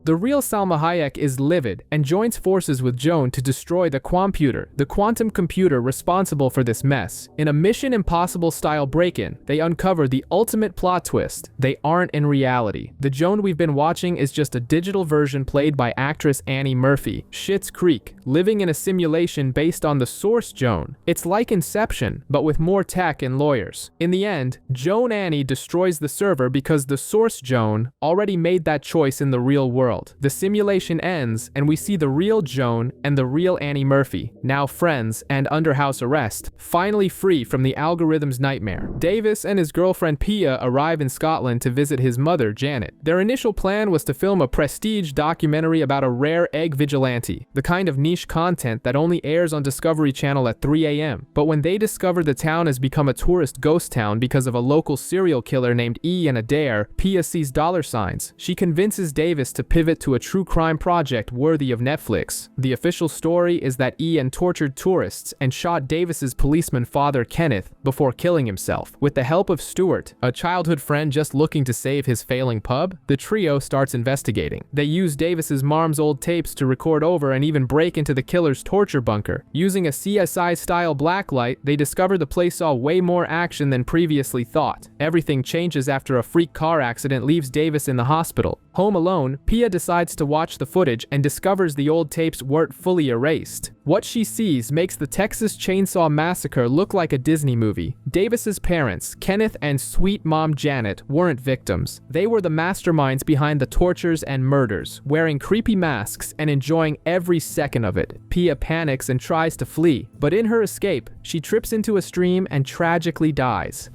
The real Salma Hayek is livid and joins forces with Joan to destroy the Quamputer, the quantum computer responsible for this mess. In a Mission Impossible-style break-in, they uncover the ultimate plot twist. They aren't in reality. The Joan we've been watching is just a digital version played by actress Annie Murphy. Schitt's Creek, living in a simulation based on the source Joan. It's like Inception, but with more tech and lawyers. In the end, Joan Annie destroys the server because the source Joan already made that choice in the real world. The simulation ends, and we see the real Joan and the real Annie Murphy, now friends and under house arrest, finally free from the algorithm's nightmare. Davis and his girlfriend Pia arrive in Scotland to visit his mother, Janet. Their initial plan was to film a prestige documentary about a rare egg vigilante, the kind of niche content that only airs on Discovery Channel at 3 a.m. But when they discover the town has become a tourist ghost town because of a local serial killer named Ian Adair, Pia sees dollar signs. She convinces Davis to pivot pivot to a true crime project worthy of Netflix. The official story is that Ian tortured tourists and shot Davis's policeman father Kenneth before killing himself. With the help of Stuart, a childhood friend just looking to save his failing pub, the trio starts investigating. They use Davis's mom's old tapes to record over and even break into the killer's torture bunker. Using a CSI-style blacklight, they discover the place saw way more action than previously thought. Everything changes after a freak car accident leaves Davis in the hospital. Home alone, Pia decides to watch the footage and discovers the old tapes weren't fully erased. What she sees makes the Texas Chainsaw Massacre look like a Disney movie. Davis's parents, Kenneth and sweet mom Janet, weren't victims. They were the masterminds behind the tortures and murders, wearing creepy masks and enjoying every second of it. Pia panics and tries to flee, but in her escape, she trips into a stream and tragically dies.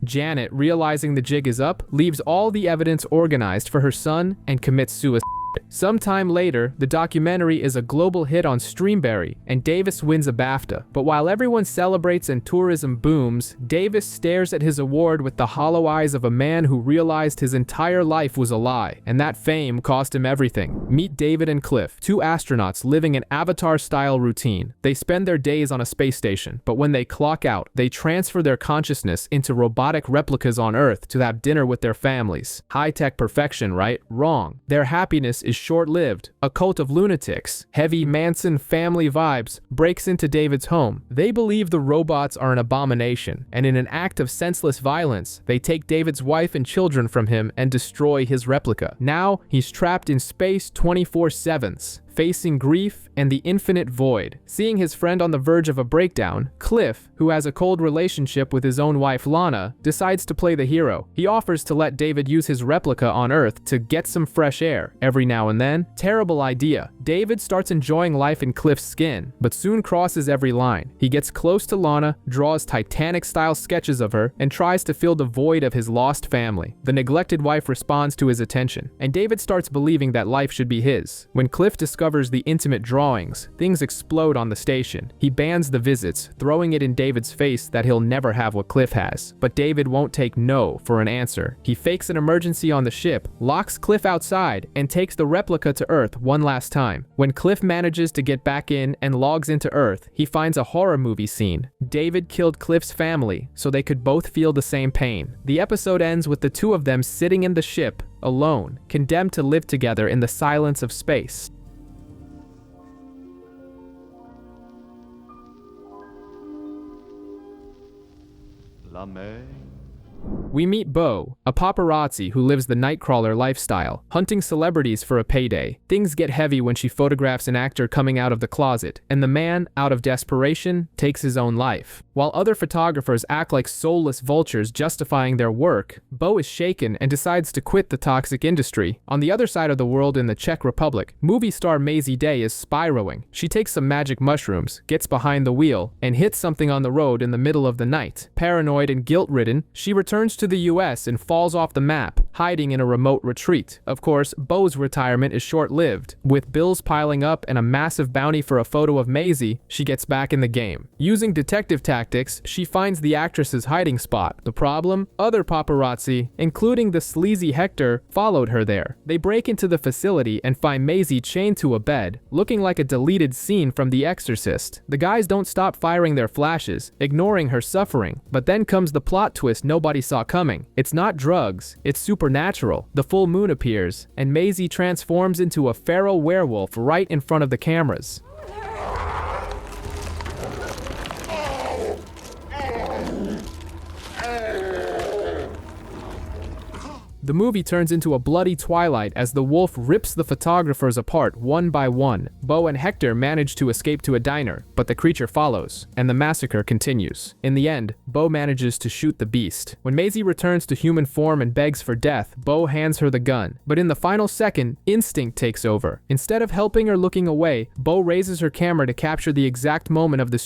Janet, realizing the jig is up, leaves all the evidence organized for her son and commits suicide. Sometime later, the documentary is a global hit on Streamberry, and Davis wins a BAFTA. But while everyone celebrates and tourism booms, Davis stares at his award with the hollow eyes of a man who realized his entire life was a lie, and that fame cost him everything. Meet David and Cliff, two astronauts living an Avatar-style routine. They spend their days on a space station, but when they clock out, they transfer their consciousness into robotic replicas on Earth to have dinner with their families. High-tech perfection, right? Wrong. Their happiness is short-lived. A cult of lunatics, heavy Manson family vibes, breaks into David's home. They believe the robots are an abomination, and in an act of senseless violence, they take David's wife and children from him and destroy his replica. Now, he's trapped in space 24/7, facing grief and the infinite void. Seeing his friend on the verge of a breakdown, Cliff, who has a cold relationship with his own wife Lana, decides to play the hero. He offers to let David use his replica on Earth to get some fresh air every now and then. Terrible idea. David starts enjoying life in Cliff's skin, but soon crosses every line. He gets close to Lana, draws Titanic-style sketches of her, and tries to fill the void of his lost family. The neglected wife responds to his attention, and David starts believing that life should be his. When Cliff discovers the intimate drawings, things explode on the station. He bans the visits, throwing it in David's face that he'll never have what Cliff has. But David won't take no for an answer. He fakes an emergency on the ship, locks Cliff outside, and takes the replica to Earth one last time. When Cliff manages to get back in and logs into Earth, he finds a horror movie scene. David killed Cliff's family so they could both feel the same pain. The episode ends with the two of them sitting in the ship, alone, condemned to live together in the silence of space. La mer. We meet Bo, a paparazzi who lives the nightcrawler lifestyle, hunting celebrities for a payday. Things get heavy when she photographs an actor coming out of the closet, and the man, out of desperation, takes his own life. While other photographers act like soulless vultures justifying their work, Bo is shaken and decides to quit the toxic industry. On the other side of the world in the Czech Republic, movie star Maisie Day is spiraling. She takes some magic mushrooms, gets behind the wheel, and hits something on the road in the middle of the night. Paranoid and guilt-ridden, she returns to the US and falls off the map, hiding in a remote retreat. Of course, Bo's retirement is short-lived. With bills piling up and a massive bounty for a photo of Maisie, she gets back in the game. Using detective tactics, she finds the actress's hiding spot. The problem? Other paparazzi, including the sleazy Hector, followed her there. They break into the facility and find Maisie chained to a bed, looking like a deleted scene from The Exorcist. The guys don't stop firing their flashes, ignoring her suffering. But then comes the plot twist nobody saw coming. It's not drugs, it's supernatural. The full moon appears, and Maisie transforms into a feral werewolf right in front of the cameras. The movie turns into a bloody twilight as the wolf rips the photographers apart one by one. Bo and Hector manage to escape to a diner, but the creature follows, and the massacre continues. In the end, Bo manages to shoot the beast. When Maisie returns to human form and begs for death, Bo hands her the gun. But in the final second, instinct takes over. Instead of helping or looking away, Bo raises her camera to capture the exact moment of the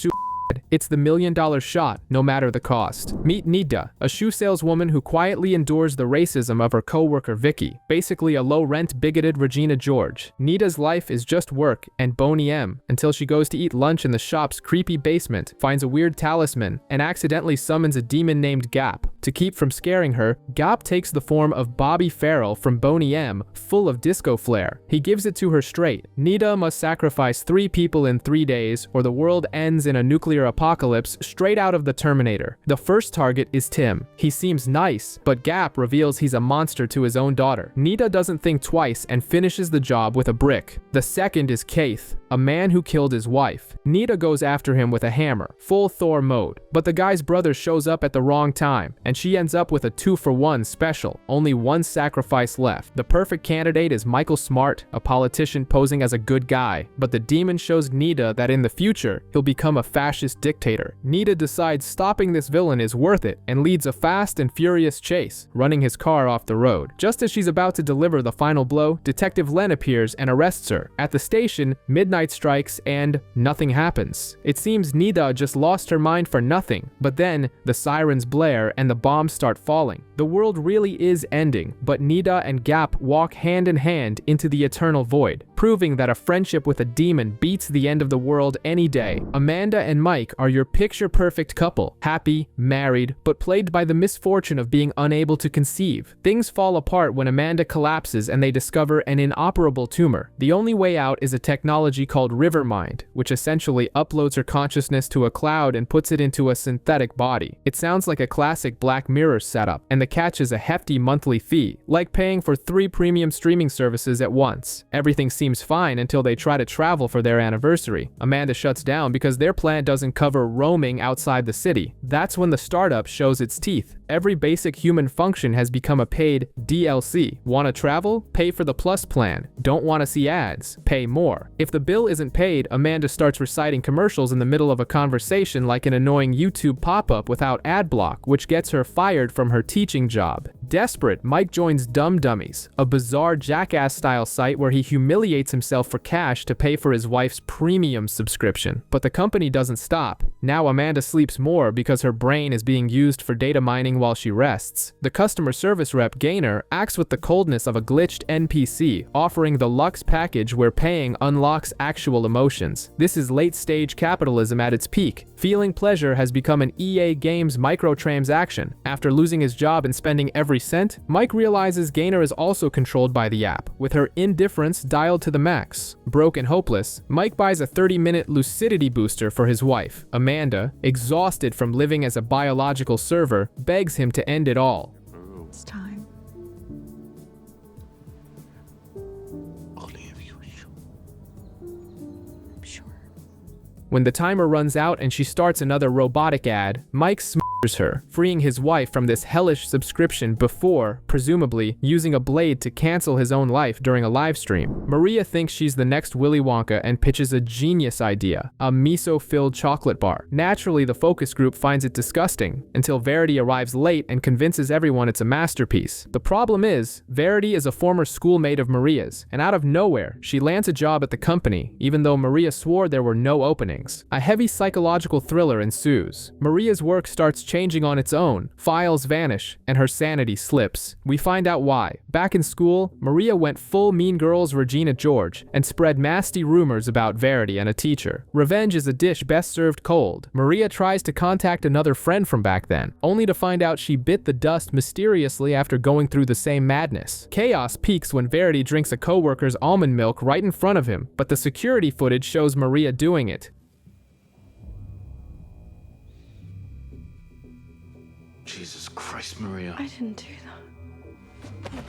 It's the $1 million shot, no matter the cost. Meet Nida, a shoe saleswoman who quietly endures the racism of her co-worker Vicky, basically a low-rent, bigoted Regina George. Nida's life is just work and Boney M until she goes to eat lunch in the shop's creepy basement, finds a weird talisman, and accidentally summons a demon named Gap. To keep from scaring her, Gap takes the form of Bobby Farrell from Boney M, full of disco flair. He gives it to her straight. Nida must sacrifice 3 people in 3 days, or the world ends in a nuclear apocalypse straight out of the Terminator. The first target is Tim. He seems nice, but Gap reveals he's a monster to his own daughter. Nida doesn't think twice and finishes the job with a brick. The second is Keith, a man who killed his wife. Nida goes after him with a hammer, full Thor mode, but the guy's brother shows up at the wrong time, and she ends up with a 2-for-1 special, only 1 sacrifice left. The perfect candidate is Michael Smart, a politician posing as a good guy, but the demon shows Nida that in the future, he'll become a fascist dictator. Nida decides stopping this villain is worth it, and leads a fast and furious chase, running his car off the road. Just as she's about to deliver the final blow, Detective Len appears and arrests her. At the station, midnight strikes and nothing happens. It seems Nida just lost her mind for nothing, but then the sirens blare and the bombs start falling. The world really is ending, but Nida and Gap walk hand in hand into the eternal void, proving that a friendship with a demon beats the end of the world any day. Amanda and Mike are your picture-perfect couple, happy, married, but plagued by the misfortune of being unable to conceive. Things fall apart when Amanda collapses and they discover an inoperable tumor. The only way out is a technology called Rivermind, which essentially uploads her consciousness to a cloud and puts it into a synthetic body. It sounds like a classic Black Mirror setup, and the catch is a hefty monthly fee, like paying for 3 premium streaming services at once. Everything seems fine until they try to travel for their anniversary. Amanda shuts down because their plan doesn't cover roaming outside the city. That's when the startup shows its teeth. Every basic human function has become a paid DLC. Want to travel? Pay for the Plus plan. Don't want to see ads? Pay more. If the bill isn't paid, Amanda starts reciting commercials in the middle of a conversation like an annoying YouTube pop-up without ad block, which gets her fired from her teaching job. Desperate, Mike joins Dumb Dummies, a bizarre Jackass-style site where he humiliates himself for cash to pay for his wife's premium subscription. But the company doesn't stop. Now Amanda sleeps more because her brain is being used for data mining while she rests. The customer service rep, Gaynor, acts with the coldness of a glitched NPC, offering the Lux package where paying unlocks actual emotions. This is late-stage capitalism at its peak. Feeling pleasure has become an EA Games microtransaction. After losing his job and spending every cent, Mike realizes Gaynor is also controlled by the app, with her indifference dialed to the max. Broke and hopeless, Mike buys a 30-minute lucidity booster for his wife. Amanda, exhausted from living as a biological server, begs him to end it all. It's time. Only if you wish. Sure. When the timer runs out and she starts another robotic ad, Mike smothers her, freeing his wife from this hellish subscription before, presumably, using a blade to cancel his own life during a live stream. Maria thinks she's the next Willy Wonka and pitches a genius idea, a miso-filled chocolate bar. Naturally, the focus group finds it disgusting, until Verity arrives late and convinces everyone it's a masterpiece. The problem is, Verity is a former schoolmate of Maria's, and out of nowhere, she lands a job at the company, even though Maria swore there were no openings. A heavy psychological thriller ensues. Maria's work starts changing on its own, files vanish, and her sanity slips. We find out why. Back in school, Maria went full Mean Girls Regina George and spread nasty rumors about Verity and a teacher. Revenge is a dish best served cold. Maria tries to contact another friend from back then, only to find out she bit the dust mysteriously after going through the same madness. Chaos peaks when Verity drinks a coworker's almond milk right in front of him, but the security footage shows Maria doing it. Jesus Christ, Maria. I didn't do that.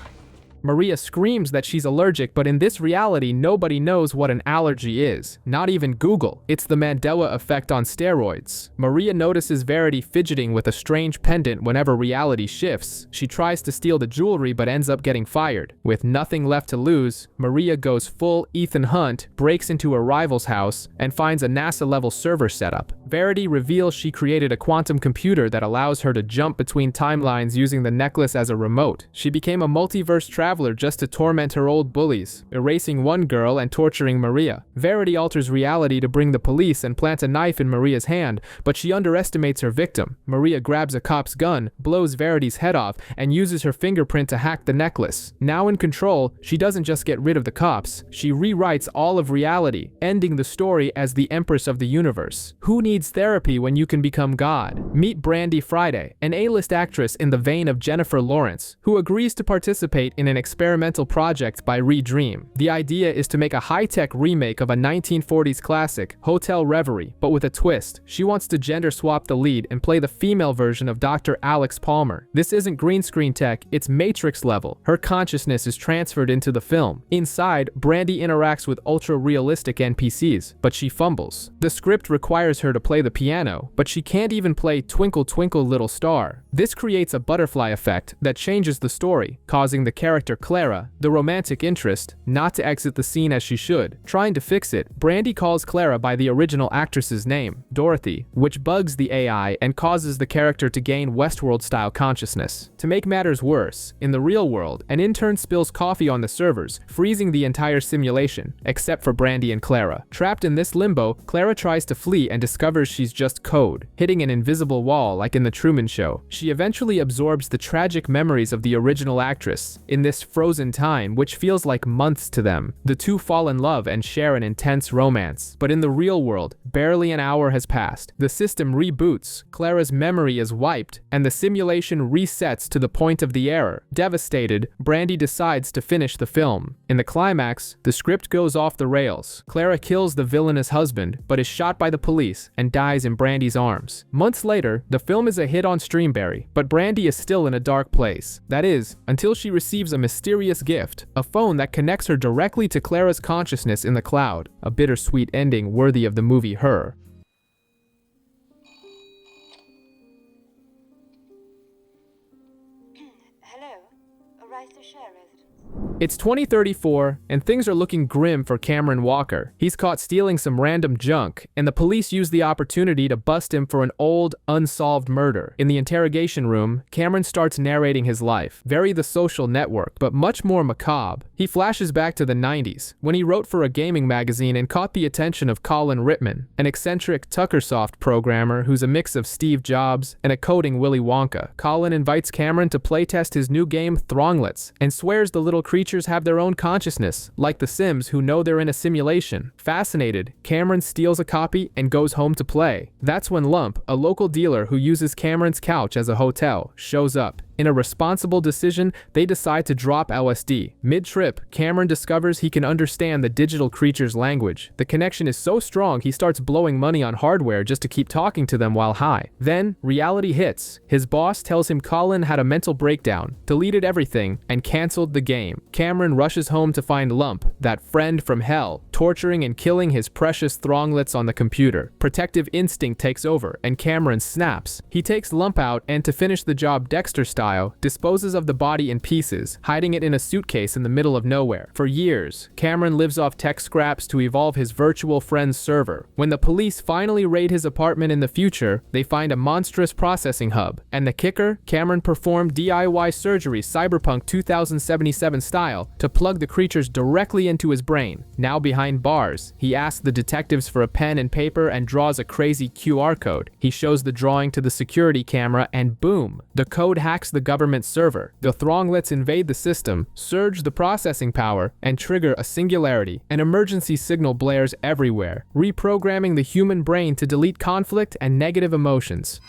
Maria screams that she's allergic, but in this reality, nobody knows what an allergy is. Not even Google. It's the Mandela effect on steroids. Maria notices Verity fidgeting with a strange pendant whenever reality shifts. She tries to steal the jewelry but ends up getting fired. With nothing left to lose, Maria goes full Ethan Hunt, breaks into a rival's house, and finds a NASA-level server setup. Verity reveals she created a quantum computer that allows her to jump between timelines using the necklace as a remote. She became a multiverse traveler traveler just to torment her old bullies, erasing one girl and torturing Maria. Verity alters reality to bring the police and plants a knife in Maria's hand, but she underestimates her victim. Maria grabs a cop's gun, blows Verity's head off, and uses her fingerprint to hack the necklace. Now in control, she doesn't just get rid of the cops, she rewrites all of reality, ending the story as the Empress of the Universe. Who needs therapy when you can become God? Meet Brandy Friday, an A-list actress in the vein of Jennifer Lawrence, who agrees to participate in an experimental project by Redream. The idea is to make a high-tech remake of a 1940s classic, Hotel Reverie, but with a twist. She wants to gender swap the lead and play the female version of Dr. Alex Palmer. This isn't green screen tech, it's Matrix level. Her consciousness is transferred into the film. Inside, Brandy interacts with ultra-realistic NPCs, but she fumbles. The script requires her to play the piano, but she can't even play Twinkle Twinkle Little Star. This creates a butterfly effect that changes the story, causing the character Clara, the romantic interest, not to exit the scene as she should. Trying to fix it, Brandy calls Clara by the original actress's name, Dorothy, which bugs the AI and causes the character to gain Westworld-style consciousness. To make matters worse, in the real world, an intern spills coffee on the servers, freezing the entire simulation, except for Brandy and Clara. Trapped in this limbo, Clara tries to flee and discovers she's just code, hitting an invisible wall like in The Truman Show. She eventually absorbs the tragic memories of the original actress in this frozen time, which feels like months to them. The two fall in love and share an intense romance. But in the real world, barely an hour has passed. The system reboots, Clara's memory is wiped, and the simulation resets to the point of the error. Devastated, Brandy decides to finish the film. In the climax, the script goes off the rails. Clara kills the villainous husband, but is shot by the police and dies in Brandy's arms. Months later, the film is a hit on Streamberry, but Brandy is still in a dark place. That is, until she receives a mysterious gift, a phone that connects her directly to Clara's consciousness in the cloud, a bittersweet ending worthy of the movie Her. Hello, Arisa Share residence. It's 2034, and things are looking grim for Cameron Walker. He's caught stealing some random junk, and the police use the opportunity to bust him for an old, unsolved murder. In the interrogation room, Cameron starts narrating his life. Very The Social Network, but much more macabre. He flashes back to the 90s, when he wrote for a gaming magazine and caught the attention of Colin Rittman, an eccentric Tuckersoft programmer who's a mix of Steve Jobs and a coding Willy Wonka. Colin invites Cameron to playtest his new game Thronglets, and swears the little creatures have their own consciousness, like the Sims who know they're in a simulation. Fascinated, Cameron steals a copy and goes home to play. That's when Lump, a local dealer who uses Cameron's couch as a hotel, shows up. In a responsible decision, they decide to drop LSD. Mid-trip, Cameron discovers he can understand the digital creature's language. The connection is so strong he starts blowing money on hardware just to keep talking to them while high. Then, reality hits. His boss tells him Colin had a mental breakdown, deleted everything, and canceled the game. Cameron rushes home to find Lump, that friend from hell, torturing and killing his precious Thronglets on the computer. Protective instinct takes over, and Cameron snaps. He takes Lump out, and to finish the job Dexter-style, disposes of the body in pieces, hiding it in a suitcase in the middle of nowhere. For years, Cameron lives off tech scraps to evolve his virtual friend's server. When the police finally raid his apartment in the future, they find a monstrous processing hub. And the kicker? Cameron performed DIY surgery Cyberpunk 2077 style to plug the creatures directly into his brain. Now behind bars, he asks the detectives for a pen and paper and draws a crazy QR code. He shows the drawing to the security camera and boom, the code hacks the government server. The Thronglets invade the system, surge the processing power, and trigger a singularity. An emergency signal blares everywhere, reprogramming the human brain to delete conflict and negative emotions.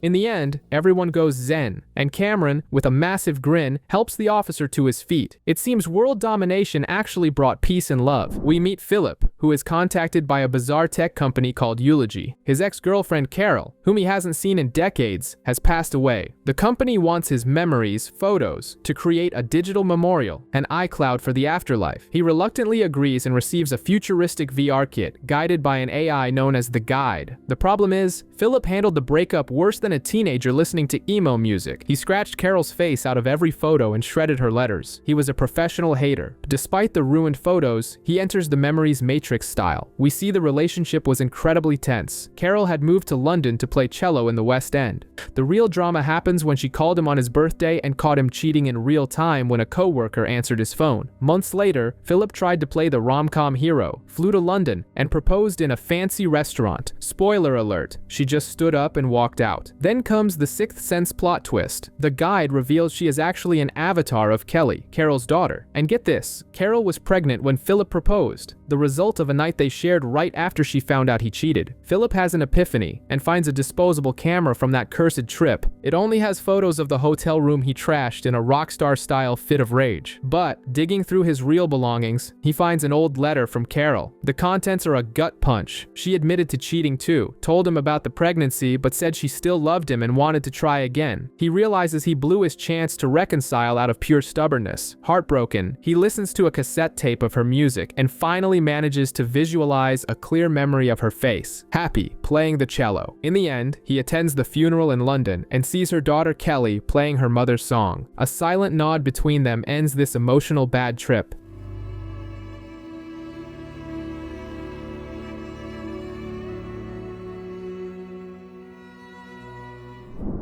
In the end, everyone goes zen, and Cameron, with a massive grin, helps the officer to his feet. It seems world domination actually brought peace and love. We meet Philip, who is contacted by a bizarre tech company called Eulogy. His ex-girlfriend Carol, whom he hasn't seen in decades, has passed away. The company wants his memories, photos, to create a digital memorial, an iCloud for the afterlife. He reluctantly agrees and receives a futuristic VR kit, guided by an AI known as the Guide. The problem is, Philip handled the breakup worse than than a teenager listening to emo music. He scratched Carol's face out of every photo and shredded her letters. He was a professional hater. Despite the ruined photos, he enters the memories Matrix style. We see the relationship was incredibly tense. Carol had moved to London to play cello in the West End. The real drama happens when she called him on his birthday and caught him cheating in real time when a co-worker answered his phone. Months later, Philip tried to play the rom-com hero, flew to London, and proposed in a fancy restaurant. Spoiler alert, she just stood up and walked out. Then comes the Sixth Sense plot twist. The guide reveals she is actually an avatar of Kelly, Carol's daughter. And get this, Carol was pregnant when Philip proposed, the result of a night they shared right after she found out he cheated. Philip has an epiphany and finds a disposable camera from that cursed trip. It only has photos of the hotel room he trashed in a rockstar-style fit of rage. But, digging through his real belongings, he finds an old letter from Carol. The contents are a gut punch. She admitted to cheating too, told him about the pregnancy but said she still loved him and wanted to try again. He realizes he blew his chance to reconcile out of pure stubbornness. Heartbroken, he listens to a cassette tape of her music and finally manages to visualize a clear memory of her face, happy, playing the cello. In the end, he attends the funeral in London and sees her daughter Kelly playing her mother's song. A silent nod between them ends this emotional bad trip.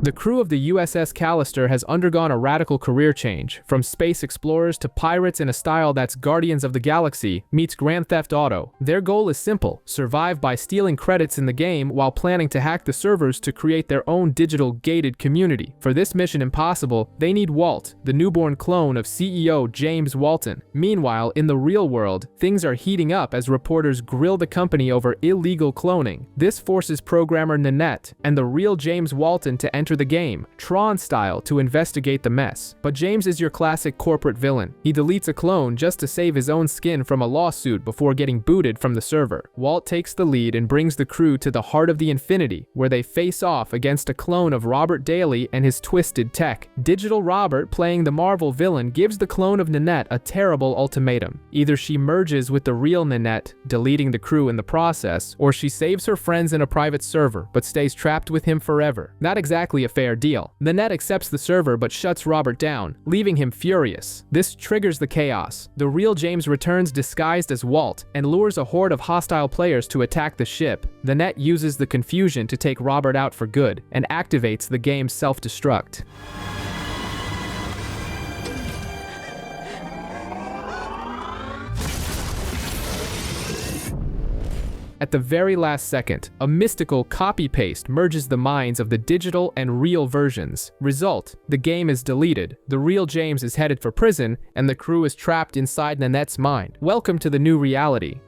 The crew of the USS Callister has undergone a radical career change, from space explorers to pirates in a style that's Guardians of the Galaxy meets Grand Theft Auto. Their goal is simple: survive by stealing credits in the game while planning to hack the servers to create their own digital gated community. For this mission impossible, they need Walt, the newborn clone of CEO James Walton. Meanwhile, in the real world, things are heating up as reporters grill the company over illegal cloning. This forces programmer Nanette and the real James Walton to enter the game, Tron style, to investigate the mess. But James is your classic corporate villain. He deletes a clone just to save his own skin from a lawsuit before getting booted from the server. Walt takes the lead and brings the crew to the heart of the Infinity, where they face off against a clone of Robert Daly and his twisted tech. Digital Robert, playing the Marvel villain, gives the clone of Nanette a terrible ultimatum. Either she merges with the real Nanette, deleting the crew in the process, or she saves her friends in a private server but stays trapped with him forever. Not exactly a fair deal. Nanette accepts the server but shuts Robert down, leaving him furious. This triggers the chaos. The real James returns disguised as Walt and lures a horde of hostile players to attack the ship. Nanette uses the confusion to take Robert out for good and activates the game's self-destruct. At the very last second, a mystical copy-paste merges the minds of the digital and real versions. Result: the game is deleted, the real James is headed for prison, and the crew is trapped inside Nanette's mind. Welcome to the new reality.